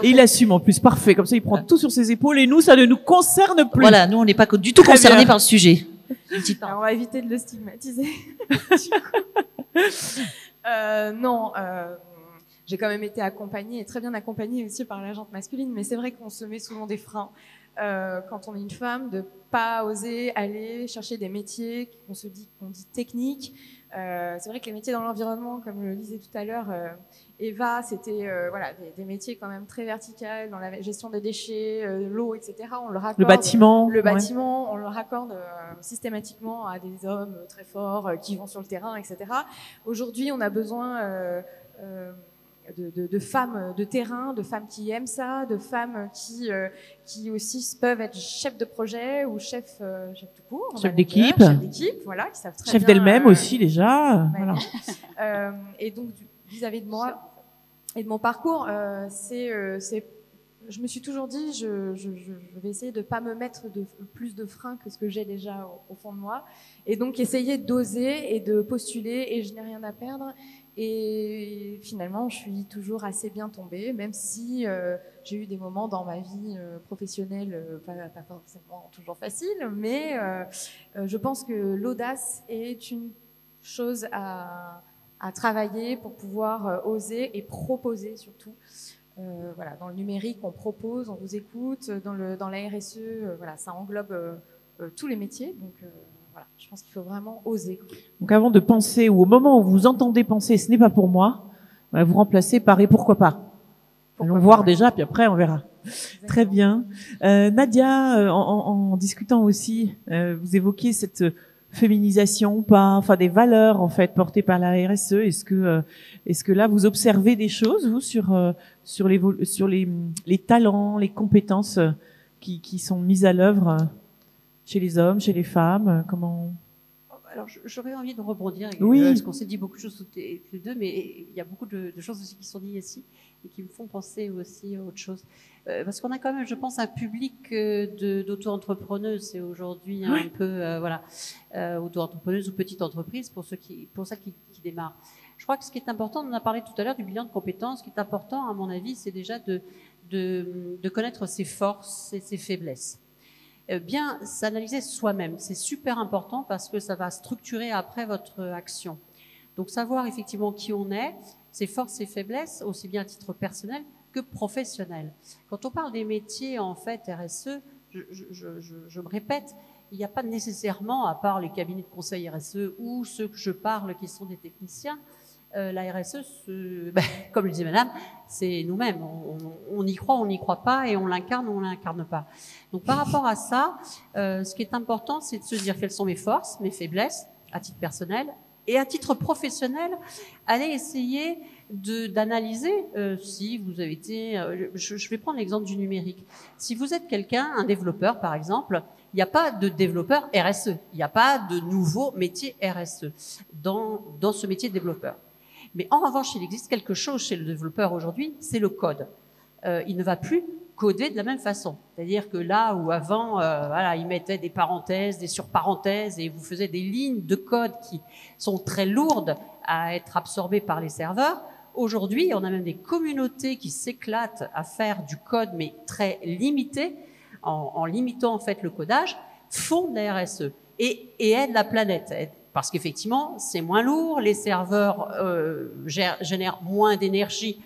Speaker 1: Et il assume en plus, parfait. Comme ça, il prend tout sur ses épaules et nous, ça ne nous concerne plus.
Speaker 6: Voilà, nous, on n'est pas du tout concernés par le sujet.
Speaker 4: Alors, on va éviter de le stigmatiser. Non, j'ai quand même été accompagnée, et très bien accompagnée aussi par la gente masculine, mais c'est vrai qu'on se met souvent des freins quand on est une femme, de pas oser aller chercher des métiers qu'on dit techniques. C'est vrai que les métiers dans l'environnement, comme je le disais tout à l'heure, Eva, c'était voilà des métiers quand même très verticaux dans la gestion des déchets, l'eau, etc. On le raccorde. Le bâtiment, on le raccorde systématiquement à des hommes très forts qui vont sur le terrain, etc. Aujourd'hui, on a besoin de femmes de terrain, de femmes qui aiment ça, de femmes qui aussi peuvent être chefs de projet ou chef tout court,
Speaker 1: chef d'équipe,
Speaker 4: voilà, qui savent très
Speaker 1: chef
Speaker 4: bien,
Speaker 1: d'elle-même aussi déjà.
Speaker 4: Ouais.
Speaker 1: Voilà.
Speaker 4: Et donc vis-à-vis de moi et de mon parcours, je me suis toujours dit, je vais essayer de pas me mettre plus de freins que ce que j'ai déjà au fond de moi, et donc essayer d'oser et de postuler, et je n'ai rien à perdre. Et finalement, je suis toujours assez bien tombée, même si j'ai eu des moments dans ma vie professionnelle pas forcément toujours faciles, mais je pense que l'audace est une chose à travailler pour pouvoir oser et proposer surtout. Voilà, dans le numérique, on propose, on vous écoute. Dans la RSE, voilà, ça englobe tous les métiers. Donc voilà, je pense qu'il faut vraiment oser.
Speaker 1: Donc avant de penser, ou au moment où vous entendez penser, ce n'est pas pour moi, vous remplacez par et pourquoi pas. Allons voir déjà, puis après on verra. Exactement. Très bien. Nadia, en discutant aussi, vous évoquiez cette féminisation, pas, des valeurs en fait portées par la RSE. Est-ce que là vous observez des choses vous sur les talents, les compétences qui sont mises à l'œuvre chez les hommes, chez les femmes? Comment?
Speaker 5: Alors j'aurais envie de rebondir,
Speaker 1: oui.
Speaker 5: Parce qu'on s'est dit beaucoup de choses toutes les deux, mais il y a beaucoup de choses aussi qui sont dites ici et qui me font penser aussi à autre chose. Parce qu'on a quand même, je pense, un public d'auto-entrepreneuses. C'est aujourd'hui un peu, auto-entrepreneuses ou petites entreprises pour ça qui démarrent. Je crois que ce qui est important, on a parlé tout à l'heure du bilan de compétences. Ce qui est important, à mon avis, c'est déjà de connaître ses forces et ses faiblesses. Bien s'analyser soi-même, c'est super important parce que ça va structurer après votre action. Donc savoir effectivement qui on est, ses forces, ses faiblesses, aussi bien à titre personnel que professionnel. Quand on parle des métiers en fait RSE, je me répète, il n'y a pas nécessairement, à part les cabinets de conseil RSE ou ceux que je parle qui sont des techniciens, la RSE, comme le disait madame, c'est nous-mêmes. On y croit, on n'y croit pas, et on l'incarne ou on l'incarne pas. Donc par rapport à ça, ce qui est important, c'est de se dire quelles sont mes forces, mes faiblesses, à titre personnel, et à titre professionnel, allez essayer d'analyser si vous avez été... je vais prendre l'exemple du numérique. Si vous êtes quelqu'un, un développeur par exemple, il n'y a pas de développeur RSE. Il n'y a pas de nouveau métier RSE dans ce métier de développeur. Mais en revanche, il existe quelque chose chez le développeur aujourd'hui, c'est le code. Il ne va plus coder de la même façon. C'est-à-dire que là où avant, il mettait des parenthèses, des surparenthèses, et vous faisiez des lignes de code qui sont très lourdes à être absorbées par les serveurs, aujourd'hui, on a même des communautés qui s'éclatent à faire du code, mais très limité, en limitant en fait le codage, font de la RSE et aident la planète. Parce qu'effectivement, c'est moins lourd, les serveurs génèrent moins d'énergie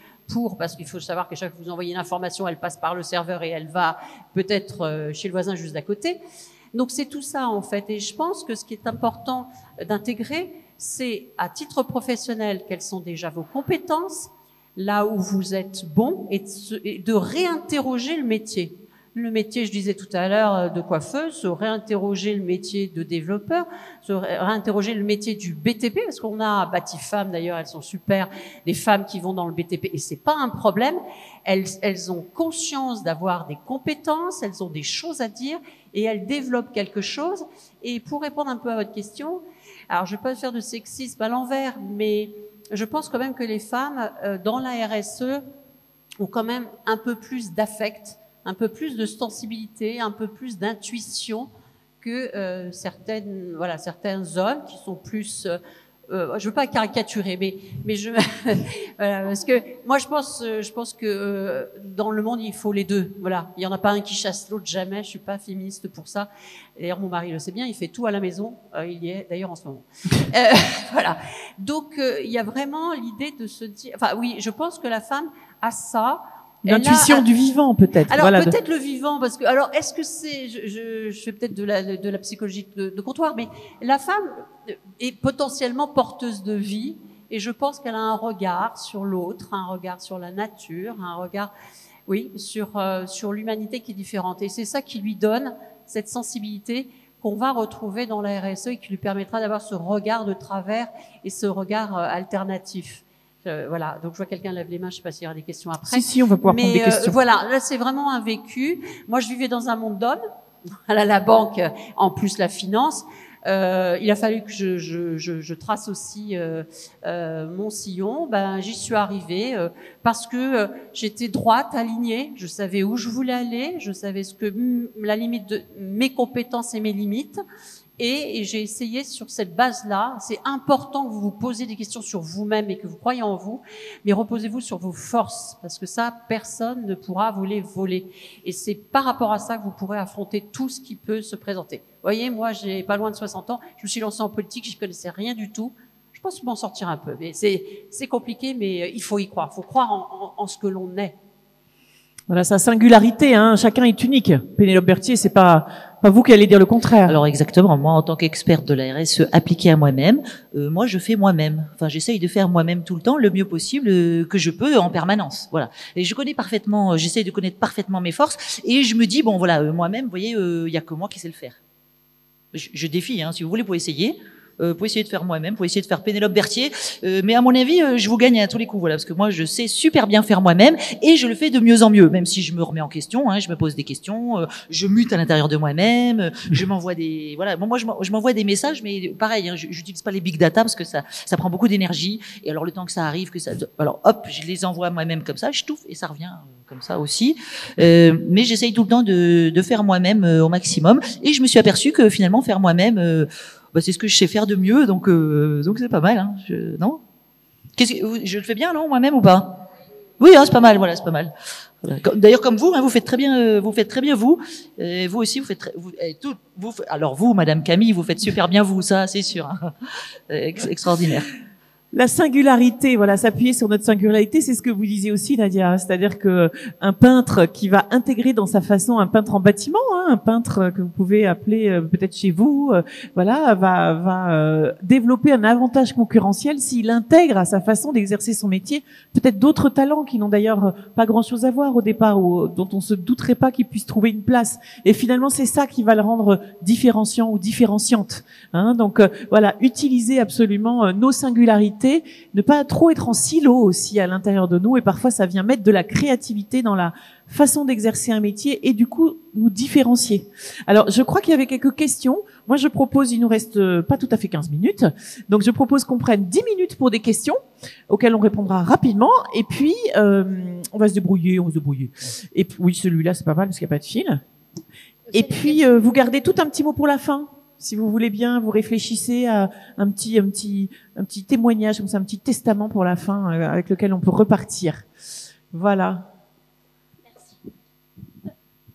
Speaker 5: parce qu'il faut savoir que chaque fois que vous envoyez une information, elle passe par le serveur et elle va peut-être chez le voisin juste d'à côté. Donc c'est tout ça en fait. Et je pense que ce qui est important d'intégrer, c'est à titre professionnel, quelles sont déjà vos compétences, là où vous êtes bon, et de réinterroger le métier. Le métier, je disais tout à l'heure, de coiffeuse, se réinterroger le métier de développeur, se réinterroger le métier du BTP, parce qu'on a Batifam, d'ailleurs, elles sont super, des femmes qui vont dans le BTP, et c'est pas un problème. Elles ont conscience d'avoir des compétences, elles ont des choses à dire, et elles développent quelque chose. Et pour répondre un peu à votre question, alors je vais pas faire de sexisme à l'envers, mais je pense quand même que les femmes, dans la RSE, ont quand même un peu plus d'affect, un peu plus de sensibilité, un peu plus d'intuition que certains hommes qui sont plus... je veux pas caricaturer, mais je voilà, parce que moi je pense que dans le monde il faut les deux. Voilà, il y en a pas un qui chasse l'autre jamais. Je suis pas féministe pour ça. D'ailleurs mon mari le sait bien, il fait tout à la maison. Il y est d'ailleurs en ce moment. Voilà. Donc il y a vraiment l'idée de se dire. Enfin oui, je pense que la femme a ça.
Speaker 1: L'intuition du vivant, peut-être.
Speaker 5: Alors, voilà, peut-être le vivant, parce que, alors, est-ce que c'est, je fais peut-être de la psychologie de comptoir, mais la femme est potentiellement porteuse de vie, Et je pense qu'elle a un regard sur l'autre, un regard sur la nature, un regard, oui, sur l'humanité qui est différente. Et c'est ça qui lui donne cette sensibilité qu'on va retrouver dans la RSE et qui lui permettra d'avoir ce regard de travers et ce regard alternatif. Voilà, donc je vois quelqu'un lève les mains, je sais pas s'il y aura des questions après.
Speaker 1: Si, on va pouvoir prendre des questions.
Speaker 5: Voilà, là c'est vraiment un vécu. Moi je vivais dans un monde d'hommes, voilà, la banque, en plus la finance. Il a fallu que je trace aussi mon sillon. Ben j'y suis arrivée parce que j'étais droite, alignée. Je savais où je voulais aller. Je savais ce que la limite de mes compétences et mes limites. Et j'ai essayé sur cette base-là. C'est important que vous vous posiez des questions sur vous-même et que vous croyez en vous, mais reposez-vous sur vos forces, parce que ça, personne ne pourra vous les voler. Et c'est par rapport à ça que vous pourrez affronter tout ce qui peut se présenter. Vous voyez, moi, j'ai pas loin de 60 ans, je me suis lancée en politique, je connaissais rien du tout. Je pense m'en sortir un peu, mais c'est compliqué, mais il faut y croire. Il faut croire en ce que l'on est.
Speaker 1: Voilà, sa singularité, hein. Chacun est unique. Pénélope Berthier, c'est pas vous qui allez dire le contraire.
Speaker 6: Alors exactement, moi en tant qu'experte de la RSE appliquée à moi-même, moi je fais moi-même. Enfin, j'essaye de faire moi-même tout le temps, le mieux possible que je peux en permanence. Voilà. Et je connais parfaitement, j'essaye de connaître parfaitement mes forces et je me dis bon voilà, moi-même, vous voyez, il y a que moi qui sais le faire. Je défie, hein, si vous voulez, pour essayer. Pour essayer de faire moi-même, pour essayer de faire Pénélope Berthier, mais à mon avis, je vous gagne à tous les coups, voilà, parce que moi, je sais super bien faire moi-même et je le fais de mieux en mieux, même si je me remets en question, hein, je me pose des questions, je mute à l'intérieur de moi-même, je m'envoie des, voilà, bon, moi, je m'envoie des messages, mais pareil, hein, j'utilise pas les big data parce que ça prend beaucoup d'énergie, et alors le temps que ça arrive, alors hop, je les envoie moi-même comme ça, je touffe et ça revient comme ça aussi, mais j'essaye tout le temps de faire moi-même au maximum, et je me suis aperçue que finalement faire moi-même c'est ce que je sais faire de mieux, donc c'est pas mal, hein. Non? Je le fais bien, non, moi-même ou pas? Oui, hein, c'est pas mal, voilà, c'est pas mal. Voilà. D'ailleurs, comme vous, hein, vous faites très bien, vous. Vous aussi, vous faites alors vous, Madame Camille, vous faites super bien vous, ça, c'est sûr. Hein. Extraordinaire.
Speaker 1: La singularité, voilà, s'appuyer sur notre singularité, c'est ce que vous disiez aussi, Nadia. C'est-à-dire que un peintre qui va intégrer dans sa façon, un peintre en bâtiment, hein, un peintre que vous pouvez appeler peut-être chez vous, voilà, va développer un avantage concurrentiel s'il intègre à sa façon d'exercer son métier peut-être d'autres talents qui n'ont d'ailleurs pas grand-chose à voir au départ, ou dont on se douterait pas qu'ils puissent trouver une place. Et finalement, c'est ça qui va le rendre différenciant ou différenciante. Hein. Donc voilà, utiliser absolument nos singularités. Ne pas trop être en silo aussi à l'intérieur de nous, et parfois ça vient mettre de la créativité dans la façon d'exercer un métier et du coup nous différencier. Alors je crois qu'il y avait quelques questions. Moi je propose, il nous reste pas tout à fait 15 minutes, donc je propose qu'on prenne 10 minutes pour des questions auxquelles on répondra rapidement, et puis on va se débrouiller. Et puis, oui, celui-là c'est pas mal parce qu'il n'y a pas de fil. Et puis vous gardez tout un petit mot pour la fin. Si vous voulez bien, vous réfléchissez à un petit témoignage, comme ça, un petit testament pour la fin, avec lequel on peut repartir. Voilà.
Speaker 7: Merci.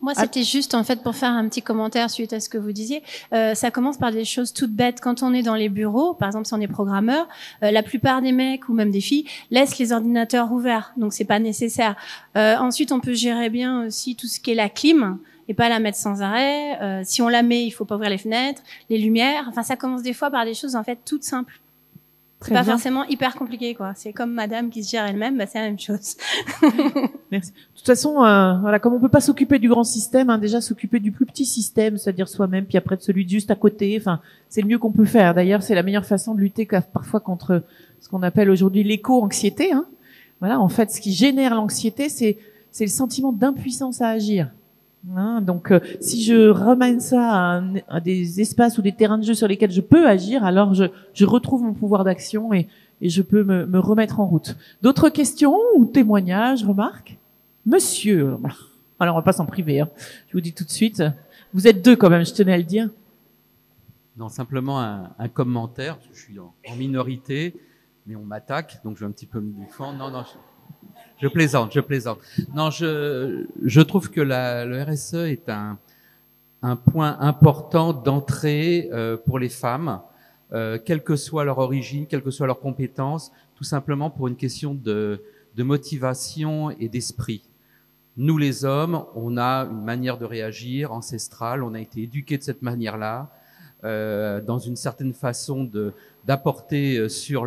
Speaker 7: Moi, c'était juste, en fait, pour faire un petit commentaire suite à ce que vous disiez. Ça commence par des choses toutes bêtes. Quand on est dans les bureaux, par exemple, si on est programmeur, la plupart des mecs ou même des filles laissent les ordinateurs ouverts. Donc, c'est pas nécessaire. Ensuite, on peut gérer bien aussi tout ce qui est la clim, et pas la mettre sans arrêt. Si on la met, il faut pas ouvrir les fenêtres, les lumières. Enfin, ça commence des fois par des choses en fait toutes simples. C'est pas forcément hyper compliqué, quoi. C'est comme Madame qui se gère elle-même, c'est la même chose.
Speaker 1: Merci. De toute façon, voilà, comme on peut pas s'occuper du grand système, hein, déjà s'occuper du plus petit système, c'est-à-dire soi-même, puis après de celui de juste à côté. Enfin, c'est le mieux qu'on peut faire. D'ailleurs, c'est la meilleure façon de lutter parfois contre ce qu'on appelle aujourd'hui l'éco-anxiété. Hein. Voilà, en fait, ce qui génère l'anxiété, c'est le sentiment d'impuissance à agir. Hein, donc, si je ramène ça à des espaces ou des terrains de jeu sur lesquels je peux agir, alors je retrouve mon pouvoir d'action et je peux me remettre en route. D'autres questions ou témoignages, remarques? Monsieur, alors on va pas s'en priver, hein. Je vous dis tout de suite, vous êtes deux quand même, je tenais à le dire.
Speaker 8: Non, simplement un commentaire, parce que je suis en minorité, mais on m'attaque, donc je vais un petit peu me défendre. Non, je plaisante. Non, je trouve que le RSE est un point important d'entrée pour les femmes, quelle que soit leur origine, quelles que soient leurs compétences, tout simplement pour une question de motivation et d'esprit. Nous, les hommes, on a une manière de réagir ancestrale, on a été éduqués de cette manière-là, dans une certaine façon d'apporter sur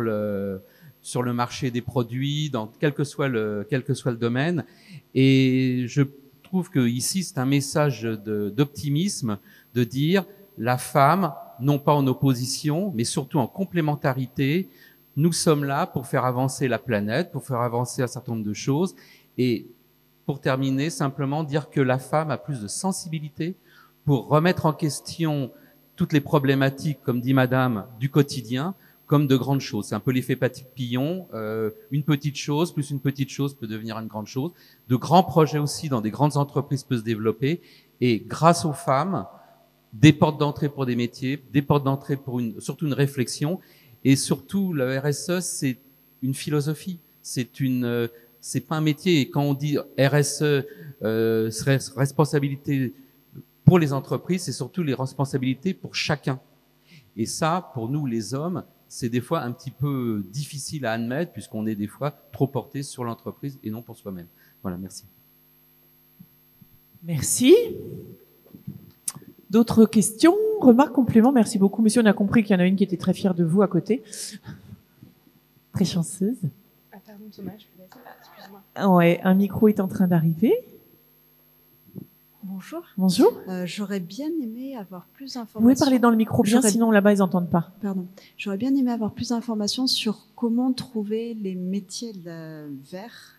Speaker 8: sur le marché des produits, dans quel que soit le domaine. Et je trouve que ici, c'est un message d'optimisme, de dire la femme, non pas en opposition, mais surtout en complémentarité. Nous sommes là pour faire avancer la planète, pour faire avancer un certain nombre de choses. Et pour terminer, simplement dire que la femme a plus de sensibilité pour remettre en question toutes les problématiques, comme dit Madame, du quotidien, comme de grandes choses. C'est un peu l'effet papillon. Une petite chose plus une petite chose peut devenir une grande chose. De grands projets aussi dans des grandes entreprises peuvent se développer. Et grâce aux femmes, des portes d'entrée pour des métiers, des portes d'entrée pour surtout une réflexion. Et surtout, le RSE, c'est une philosophie. C'est pas un métier. Et quand on dit RSE, responsabilité pour les entreprises, c'est surtout les responsabilités pour chacun. Et ça, pour nous, les hommes, c'est des fois un petit peu difficile à admettre puisqu'on est des fois trop porté sur l'entreprise et non pour soi-même. Voilà, merci.
Speaker 1: Merci. D'autres questions, remarques, compléments? Merci beaucoup. Monsieur, on a compris qu'il y en a une qui était très fière de vous à côté. Très chanceuse.
Speaker 9: Ah pardon, Thomas, excuse-moi.
Speaker 1: Ouais, un micro est en train d'arriver.
Speaker 9: Bonjour.
Speaker 1: Bonjour.
Speaker 9: J'aurais bien aimé avoir plus d'informations.
Speaker 1: Vous pouvez parler dans le micro bien, sinon là-bas ils n'entendent pas.
Speaker 9: Pardon. J'aurais bien aimé avoir plus d'informations sur comment trouver les métiers verts,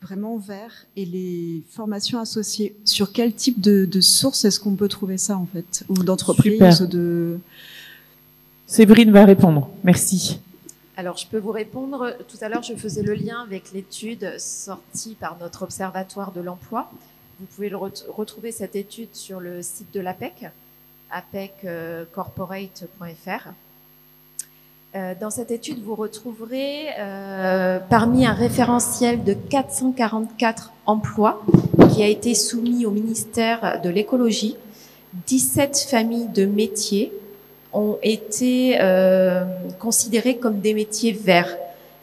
Speaker 9: vraiment verts, et les formations associées. Sur quel type de source est-ce qu'on peut trouver ça en fait, ou d'entreprise ou de...
Speaker 1: Séverine va répondre. Merci.
Speaker 3: Alors, je peux vous répondre. Tout à l'heure, je faisais le lien avec l'étude sortie par notre observatoire de l'emploi. Vous pouvez retrouver cette étude sur le site de l'APEC, apeccorporate.fr. Dans cette étude, vous retrouverez parmi un référentiel de 444 emplois qui a été soumis au ministère de l'écologie, 17 familles de métiers ont été considérés comme des métiers verts,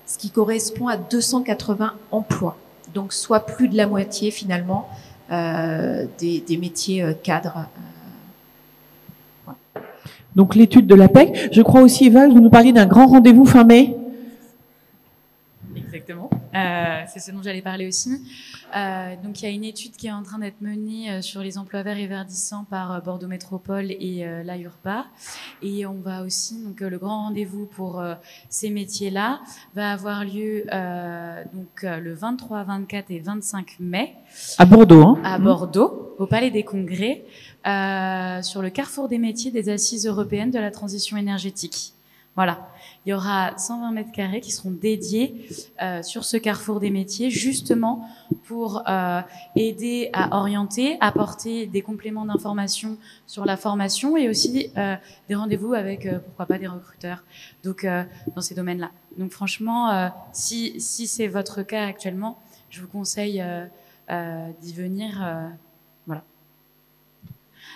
Speaker 3: ce qui correspond à 280 emplois. Donc, soit plus de la moitié finalement des métiers cadres.
Speaker 1: Voilà. Donc, l'étude de l'APEC. Je crois aussi, Eva, vous nous parliez d'un grand rendez-vous fin mai.
Speaker 2: Exactement. C'est ce dont j'allais parler aussi. Donc, il y a une étude qui est en train d'être menée sur les emplois verts et verdissants par Bordeaux Métropole et l'AURPA. Et on va aussi, donc, le grand rendez-vous pour ces métiers-là va avoir lieu le 23, 24 et 25 mai.
Speaker 1: À Bordeaux, hein.
Speaker 2: À Bordeaux, au Palais des Congrès, sur le carrefour des métiers des Assises européennes de la transition énergétique. Voilà. Il y aura 120 mètres carrés qui seront dédiés sur ce carrefour des métiers, justement pour aider à orienter, apporter des compléments d'information sur la formation et aussi des rendez-vous avec, pourquoi pas, des recruteurs. Donc, dans ces domaines-là. Donc, franchement, si c'est votre cas actuellement, je vous conseille d'y venir. Voilà.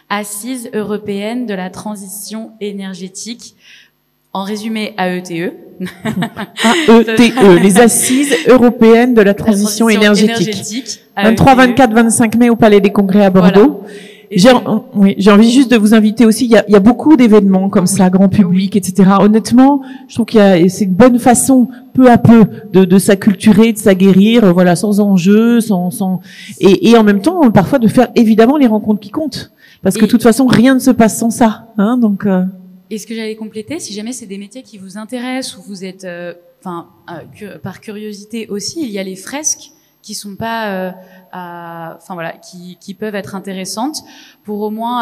Speaker 2: Assises européennes de la transition énergétique. En résumé, AETE.
Speaker 1: AETE, les Assises européennes de la transition énergétique. 23, 24, 25 mai au Palais des Congrès à Bordeaux. Voilà. J'ai envie juste de vous inviter aussi. Il y a beaucoup d'événements comme ça, grand public, etc. Honnêtement, je trouve c'est une bonne façon, peu à peu, de s'acculturer, de s'aguerrir, voilà, sans enjeu, et en même temps, parfois, de faire évidemment les rencontres qui comptent. Parce que de toute façon, rien ne se passe sans ça, hein, donc.
Speaker 2: Et ce que j'allais compléter, si jamais c'est des métiers qui vous intéressent ou vous êtes, par curiosité aussi, il y a les fresques qui sont pas, qui peuvent être intéressantes pour au moins.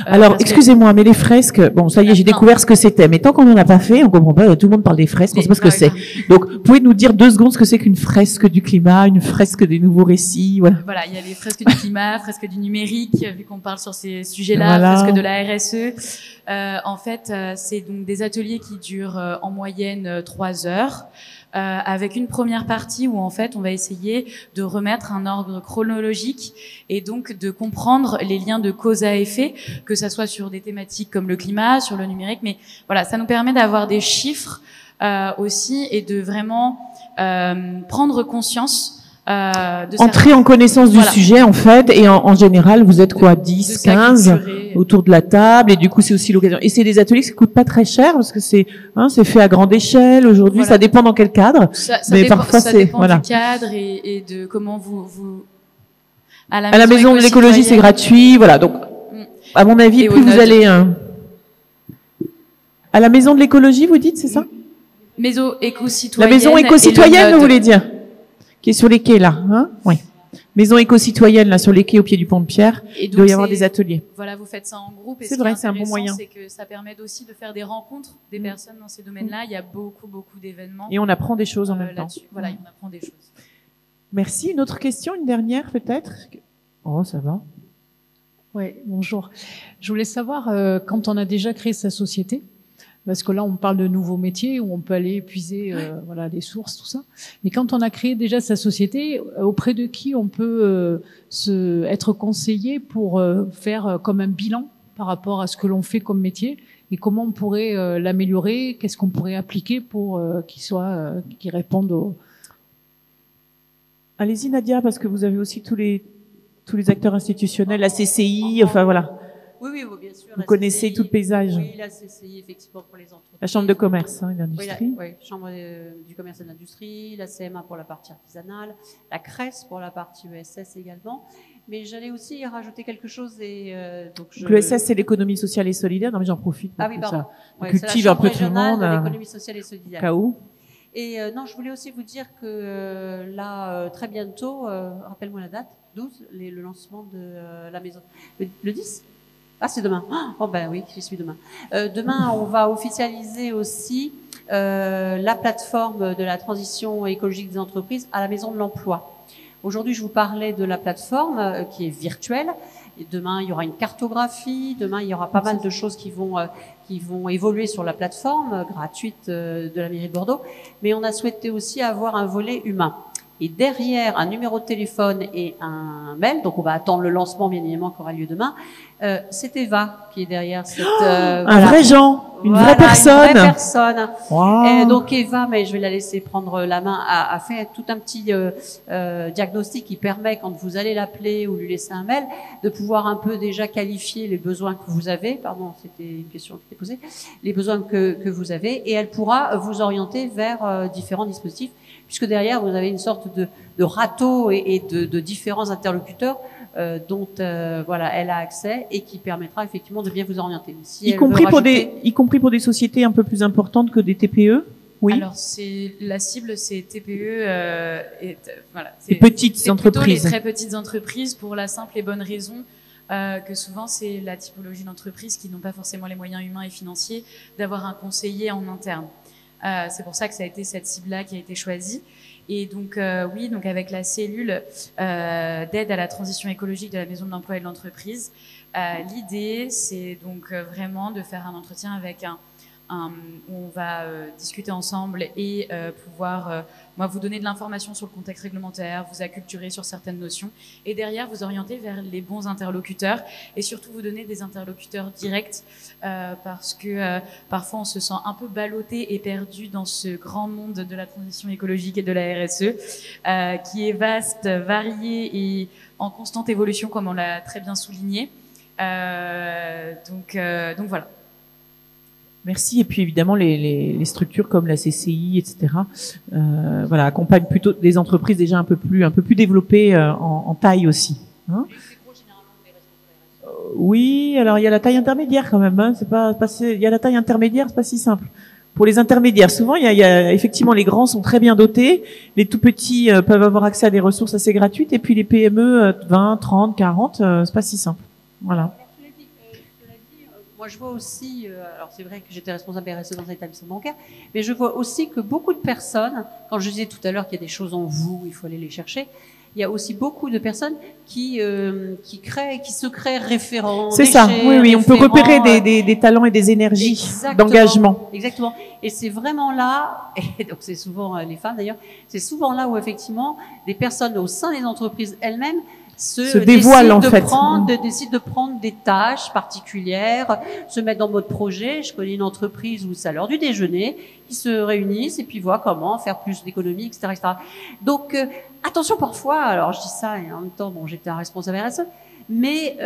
Speaker 1: Alors, excusez-moi, mais les fresques, bon, ça y est, j'ai découvert ce que c'était. Mais tant qu'on n'en a pas fait, on comprend pas. Tout le monde parle des fresques, on sait pas ce que c'est. Donc, pouvez nous dire 2 secondes ce que c'est qu'une fresque du climat, une fresque des nouveaux récits, voilà.
Speaker 2: Voilà, il y a les fresques du climat, fresques du numérique, vu qu'on parle sur ces sujets-là, voilà. Fresques de la RSE. En fait, c'est donc des ateliers qui durent en moyenne 3 heures. Avec une première partie où en fait on va essayer de remettre un ordre chronologique et donc de comprendre les liens de cause à effet, que ça soit sur des thématiques comme le climat, sur le numérique, mais voilà, ça nous permet d'avoir des chiffres aussi et de vraiment prendre conscience
Speaker 1: Entrer en connaissance du sujet, en fait, et en général, vous êtes quoi, 10, 15 autour de la table, et du coup, c'est aussi l'occasion. Et c'est des ateliers qui coûtent pas très cher, parce que c'est fait à grande échelle aujourd'hui, ça dépend dans quel cadre.
Speaker 2: Mais parfois, ça dépend du cadre et de comment vous... À la maison de l'écologie,
Speaker 1: c'est gratuit, voilà. Donc, à mon avis, plus vous allez... À la maison de l'écologie, vous dites, c'est ça?
Speaker 2: Maison éco-citoyenne.
Speaker 1: La maison éco-citoyenne, vous voulez dire? Qui est sur les quais, là, hein? Oui. Maison éco-citoyenne, là, sur les quais au pied du pont de Pierre. Il doit y avoir des ateliers.
Speaker 2: Voilà, vous faites ça en groupe.
Speaker 1: C'est vrai, c'est un bon moyen.
Speaker 2: C'est que ça permet aussi de faire des rencontres des personnes dans ces domaines-là. Il y a beaucoup d'événements.
Speaker 1: Et on apprend des choses en même temps.
Speaker 2: Voilà, on apprend des choses.
Speaker 1: Merci. Une autre question, une dernière, peut-être? Oh, ça va.
Speaker 10: Oui, bonjour. Je voulais savoir, quand on a déjà créé sa société, parce que là, on parle de nouveaux métiers où on peut aller épuiser voilà, les sources, tout ça. Mais quand on a créé déjà sa société, auprès de qui on peut être conseillé pour faire comme un bilan par rapport à ce que l'on fait comme métier et comment on pourrait l'améliorer, qu'est-ce qu'on pourrait appliquer pour qu'il réponde aux...
Speaker 1: Allez-y Nadia, parce que vous avez aussi tous les acteurs institutionnels, la CCI, enfin voilà.
Speaker 5: Oui, bien sûr.
Speaker 1: Vous connaissez tout le paysage.
Speaker 5: Oui, la CCI, effectivement, pour les entreprises.
Speaker 1: La Chambre de commerce et d'industrie.
Speaker 5: Oui, Chambre du commerce et de l'industrie, la CMA pour la partie artisanale, la CRES pour la partie ESS également. Mais j'allais aussi rajouter quelque chose. Donc
Speaker 1: l'ESS, c'est l'économie sociale et solidaire. Non, mais j'en profite.
Speaker 5: Ah oui, pardon.
Speaker 1: Ça cultive un peu tout le monde.
Speaker 5: L'économie sociale et solidaire.
Speaker 1: K.O.
Speaker 5: Et non, je voulais aussi vous dire que là, très bientôt, rappelle-moi la date, 12, le lancement de la maison. Le 10 ? Ah, c'est demain. Oh ben oui, j'y suis demain. Demain, on va officialiser aussi la plateforme de la transition écologique des entreprises à la Maison de l'Emploi. Aujourd'hui, je vous parlais de la plateforme qui est virtuelle. Et demain, il y aura une cartographie. Demain, il y aura pas mal de choses qui vont évoluer sur la plateforme gratuite de la mairie de Bordeaux. Mais on a souhaité aussi avoir un volet humain. Et derrière un numéro de téléphone et un mail, donc on va attendre le lancement bien évidemment qui aura lieu demain, c'est Eva qui est derrière cette...
Speaker 1: un vrai Jean, une vraie personne.
Speaker 5: Une vraie personne.
Speaker 1: Wow.
Speaker 5: Et donc Eva, mais je vais la laisser prendre la main, a fait tout un petit diagnostic qui permet, quand vous allez l'appeler ou lui laisser un mail, de pouvoir un peu déjà qualifier les besoins que vous avez. Pardon, c'était une question qui était posée. Les besoins que vous avez, et elle pourra vous orienter vers différents dispositifs, puisque derrière, vous avez une sorte de râteau et de différents interlocuteurs dont voilà, elle a accès et qui permettra effectivement de bien vous orienter. Si
Speaker 1: y compris pour des sociétés un peu plus importantes que des TPE. Oui.
Speaker 2: Alors la cible, c'est TPE voilà,
Speaker 1: les petites entreprises.
Speaker 2: Les très petites entreprises, pour la simple et bonne raison que souvent c'est la typologie d'entreprises qui n'ont pas forcément les moyens humains et financiers d'avoir un conseiller en interne. C'est pour ça que ça a été cette cible-là qui a été choisie. Et donc, oui, donc avec la cellule d'aide à la transition écologique de la Maison de l'Emploi et de l'Entreprise, l'idée, c'est donc vraiment de faire un entretien avec où on va discuter ensemble et pouvoir, moi, vous donner de l'information sur le contexte réglementaire, vous acculturer sur certaines notions, et derrière, vous orienter vers les bons interlocuteurs, et surtout vous donner des interlocuteurs directs, parce que parfois on se sent un peu ballotté et perdu dans ce grand monde de la transition écologique et de la RSE, qui est vaste, varié et en constante évolution, comme on l'a très bien souligné. Donc voilà.
Speaker 1: Merci. Et puis évidemment les structures comme la CCI, etc. Voilà, accompagnent plutôt des entreprises déjà un peu plus développées en taille aussi. Hein, oui, alors il y a la taille intermédiaire quand même. Hein, il y a la taille intermédiaire, c'est pas si simple. Pour les intermédiaires, souvent il y a effectivement les grands sont très bien dotés, les tout petits peuvent avoir accès à des ressources assez gratuites, et puis les PME 20, 30, 40, c'est pas si simple. Voilà.
Speaker 5: Moi, je vois aussi, alors c'est vrai que j'étais responsable RSE dans un établissement bancaire, mais je vois aussi que beaucoup de personnes, quand je disais tout à l'heure qu'il y a des choses en vous, il faut aller les chercher, il y a aussi beaucoup de personnes qui se créent référents.
Speaker 1: C'est ça, oui, on peut repérer des talents et des énergies d'engagement.
Speaker 5: Exactement. Et c'est vraiment là, et donc c'est souvent les femmes d'ailleurs, c'est souvent là où effectivement des personnes au sein des entreprises elles-mêmes
Speaker 1: se dévoile en fait.
Speaker 5: Décide de prendre des tâches particulières, se mettre dans mode projet. Je connais une entreprise où c'est à l'heure du déjeuner, ils se réunissent et puis voient comment faire plus d'économies, etc., etc. Donc attention parfois. Alors je dis ça et en même temps, bon, j'étais un responsable RSE, mais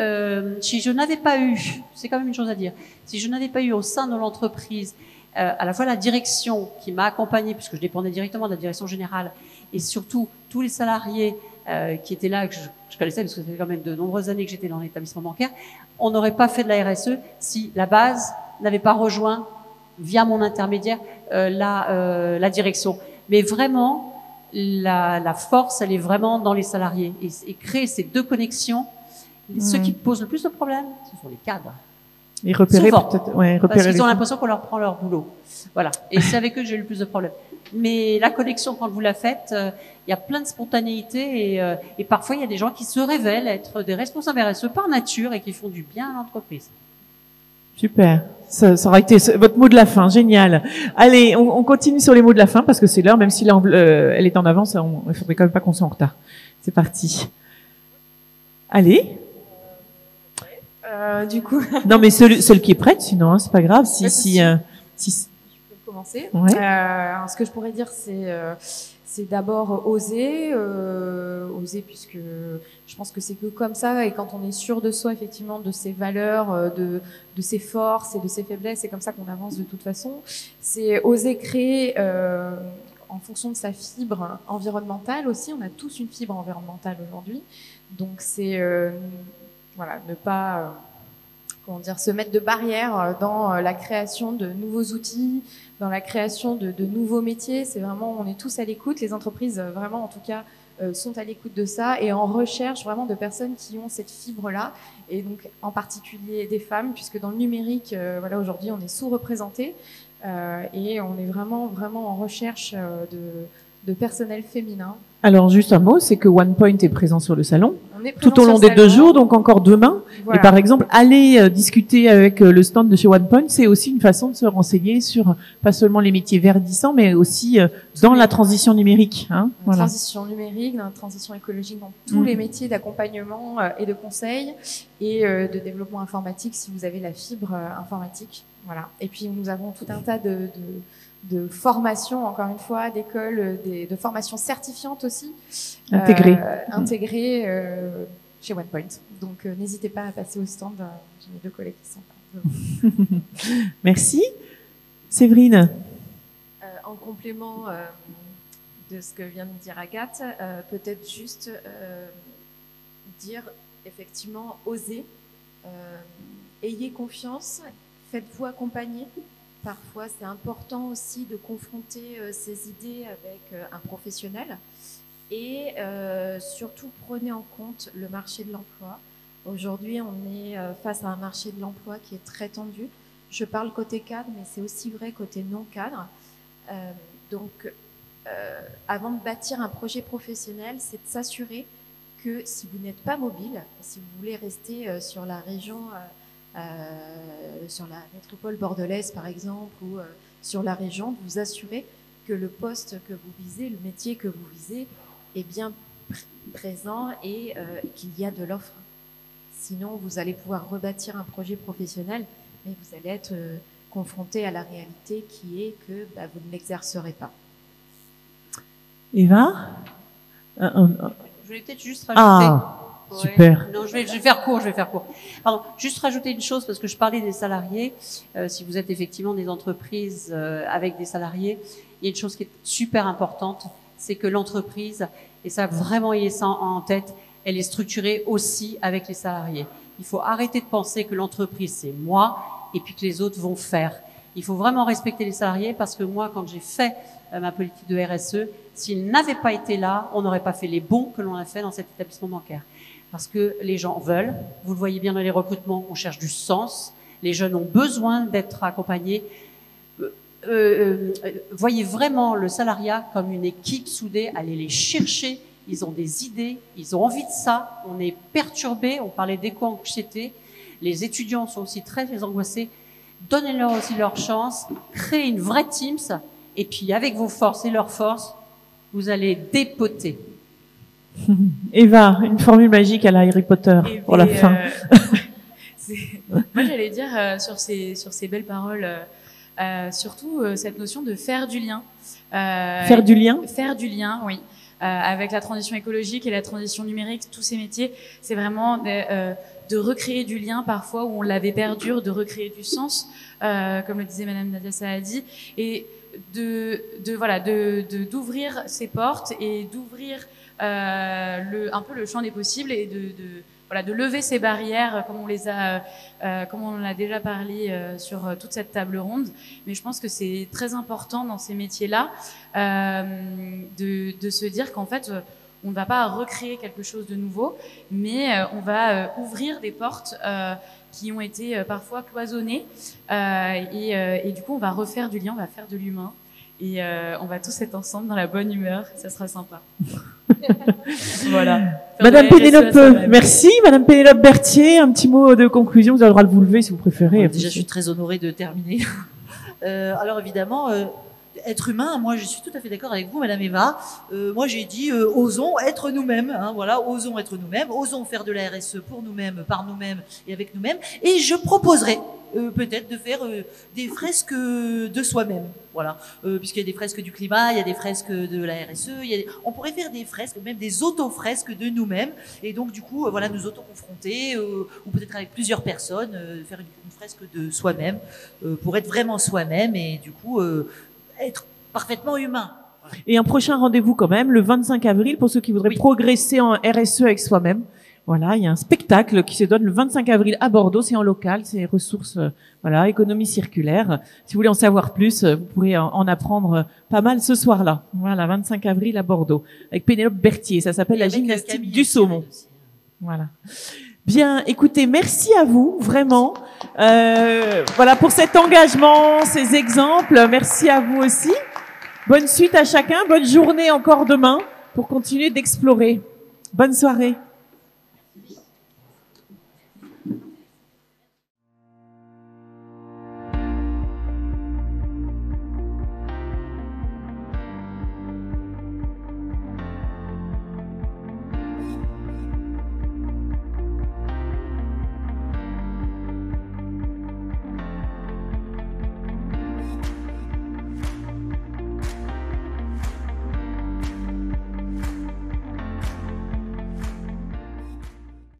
Speaker 5: si je n'avais pas eu, c'est quand même une chose à dire, si je n'avais pas eu au sein de l'entreprise à la fois la direction qui m'a accompagnée, puisque je dépendais directement de la direction générale, et surtout tous les salariés qui étaient là, que je connaissais parce que ça fait quand même de nombreuses années que j'étais dans l'établissement bancaire, on n'aurait pas fait de la RSE si la base n'avait pas rejoint, via mon intermédiaire, la direction. Mais vraiment, la force, elle est vraiment dans les salariés. Et créer ces deux connexions, ceux qui posent le plus de problèmes, ce sont les cadres.
Speaker 1: Et repérer
Speaker 5: peut-être, parce qu'ils ont l'impression qu'on leur prend leur boulot. Voilà. Et c'est avec eux que j'ai eu le plus de problèmes. Mais la connexion, quand vous la faites, il y a plein de spontanéité et parfois il y a des gens qui se révèlent être des responsables RSE par nature et qui font du bien à l'entreprise.
Speaker 1: Super. Ça aura été votre mot de la fin. Génial. Allez, on continue sur les mots de la fin parce que c'est l'heure, même si là, elle est en avance, il faudrait quand même pas qu'on soit en retard. C'est parti. Allez.
Speaker 4: Du coup.
Speaker 1: Non, mais celle qui est prête, sinon, hein, c'est pas grave. Si.
Speaker 4: Je peux commencer.
Speaker 1: Ouais.
Speaker 4: Alors, ce que je pourrais dire, c'est d'abord oser, puisque je pense que c'est que comme ça, et quand on est sûr de soi, effectivement, de ses valeurs, de ses forces et de ses faiblesses, c'est comme ça qu'on avance de toute façon. C'est oser créer en fonction de sa fibre environnementale aussi. On a tous une fibre environnementale aujourd'hui, donc c'est voilà, ne pas se mettre de barrières dans la création de nouveaux outils, dans la création de nouveaux métiers. C'est vraiment, on est tous à l'écoute. Les entreprises, vraiment, en tout cas, sont à l'écoute de ça et en recherche vraiment de personnes qui ont cette fibre-là. Et donc, en particulier des femmes, puisque dans le numérique, voilà, aujourd'hui, on est sous-représenté et on est vraiment, vraiment en recherche de personnel féminin.
Speaker 1: Alors, juste un mot, c'est que OnePoint est présent sur le salon
Speaker 4: tout
Speaker 1: au long des 2 jours, donc encore demain. Voilà. Et par exemple, aller discuter avec le stand de chez OnePoint, c'est aussi une façon de se renseigner sur pas seulement les métiers verdissants, mais aussi dans la transition numérique. Hein,
Speaker 4: voilà. Transition numérique, dans la transition écologique, dans tous les métiers d'accompagnement et de conseil et de développement informatique, si vous avez la fibre informatique. Voilà. Et puis, nous avons tout un tas de formation, encore une fois, d'écoles, de formations certifiantes aussi. Intégrées chez OnePoint. Donc, n'hésitez pas à passer au stand. J'ai mes 2 collègues qui sont là.
Speaker 1: Merci. Séverine.
Speaker 3: En complément de ce que vient de dire Agathe, peut-être juste dire, effectivement, osez, ayez confiance, faites-vous accompagner. Parfois, c'est important aussi de confronter ces idées avec un professionnel et surtout prenez en compte le marché de l'emploi. Aujourd'hui, on est face à un marché de l'emploi qui est très tendu. Je parle côté cadre, mais c'est aussi vrai côté non-cadre. Donc, avant de bâtir un projet professionnel, c'est de s'assurer que si vous n'êtes pas mobile, si vous voulez rester sur la région sur la métropole bordelaise par exemple ou sur la région, vous assurez que le poste que vous visez, le métier que vous visez est bien présent et qu'il y a de l'offre. Sinon, vous allez pouvoir rebâtir un projet professionnel, mais vous allez être confronté à la réalité qui est que vous ne l'exercerez pas.
Speaker 1: Eva
Speaker 5: Je voulais peut-être juste rajouter...
Speaker 1: Super.
Speaker 5: Non, je vais faire court. Pardon, juste rajouter une chose parce que je parlais des salariés. Si vous êtes effectivement des entreprises avec des salariés, il y a une chose qui est super importante, c'est que l'entreprise, et ça vraiment ayez ça en tête, elle est structurée aussi avec les salariés. Il faut arrêter de penser que l'entreprise c'est moi et puis que les autres vont faire. Il faut vraiment respecter les salariés parce que moi, quand j'ai fait ma politique de RSE, s'ils n'avaient pas été là, on n'aurait pas fait les bons que l'on a fait dans cet établissement bancaire. Parce que les gens veulent, vous le voyez bien dans les recrutements, on cherche du sens, les jeunes ont besoin d'être accompagnés. Voyez vraiment le salariat comme une équipe soudée, allez les chercher, ils ont des idées, ils ont envie de ça, on est perturbés, on parlait d'éco-anxiété, les étudiants sont aussi très angoissés, donnez-leur aussi leur chance, créez une vraie Teams, et puis avec vos forces et leurs forces, vous allez dépoter.
Speaker 1: Eva, une formule magique à la Harry Potter pour la fin.
Speaker 2: Moi, j'allais dire sur ces belles paroles, surtout cette notion de faire du lien.
Speaker 1: Faire du lien.
Speaker 2: Faire du lien, oui. Avec la transition écologique et la transition numérique, tous ces métiers, c'est vraiment de recréer du lien parfois où on l'avait perdu, de recréer du sens, comme le disait Madame Nadia Saadi, et d'ouvrir ses portes et d'ouvrir un peu le champ des possibles et de lever ces barrières comme on en a déjà parlé sur toute cette table ronde. Mais je pense que c'est très important dans ces métiers-là de se dire qu'en fait on ne va pas recréer quelque chose de nouveau, mais on va ouvrir des portes qui ont été parfois cloisonnées et du coup on va refaire du lien, on va faire de l'humain. Et on va tous être ensemble dans la bonne humeur, ça sera sympa. Voilà.
Speaker 1: Madame Pénélope, merci. Madame Pénélope Berthier, un petit mot de conclusion. Vous avez le droit de vous lever si vous préférez.
Speaker 6: Déjà, je suis très honorée de terminer. Alors évidemment, être humain, moi je suis tout à fait d'accord avec vous, Madame Eva. Moi j'ai dit osons être nous-mêmes. Hein, voilà, osons être nous-mêmes, osons faire de la RSE pour nous-mêmes, par nous-mêmes et avec nous-mêmes. Et je proposerai peut-être de faire des fresques de soi-même. Voilà, puisqu'il y a des fresques du climat, il y a des fresques de la RSE, on pourrait faire des fresques, même des auto-fresques de nous-mêmes, et donc du coup, voilà, nous auto-confronter, ou peut-être avec plusieurs personnes, faire une fresque de soi-même, pour être vraiment soi-même, et du coup, être parfaitement humain.
Speaker 1: Et un prochain rendez-vous quand même, le 25 avril, pour ceux qui voudraient progresser en RSE avec soi-même. Voilà, il y a un spectacle qui se donne le 25 avril à Bordeaux, c'est en local, c'est ressources, voilà, économie circulaire. Si vous voulez en savoir plus, vous pourrez en apprendre pas mal ce soir-là. Voilà, 25 avril à Bordeaux, avec Pénélope Berthier, ça s'appelle la gymnastique du saumon. Voilà. Bien, écoutez, merci à vous, vraiment. Voilà, pour cet engagement, ces exemples. Merci à vous aussi. Bonne suite à chacun, bonne journée encore demain pour continuer d'explorer. Bonne soirée.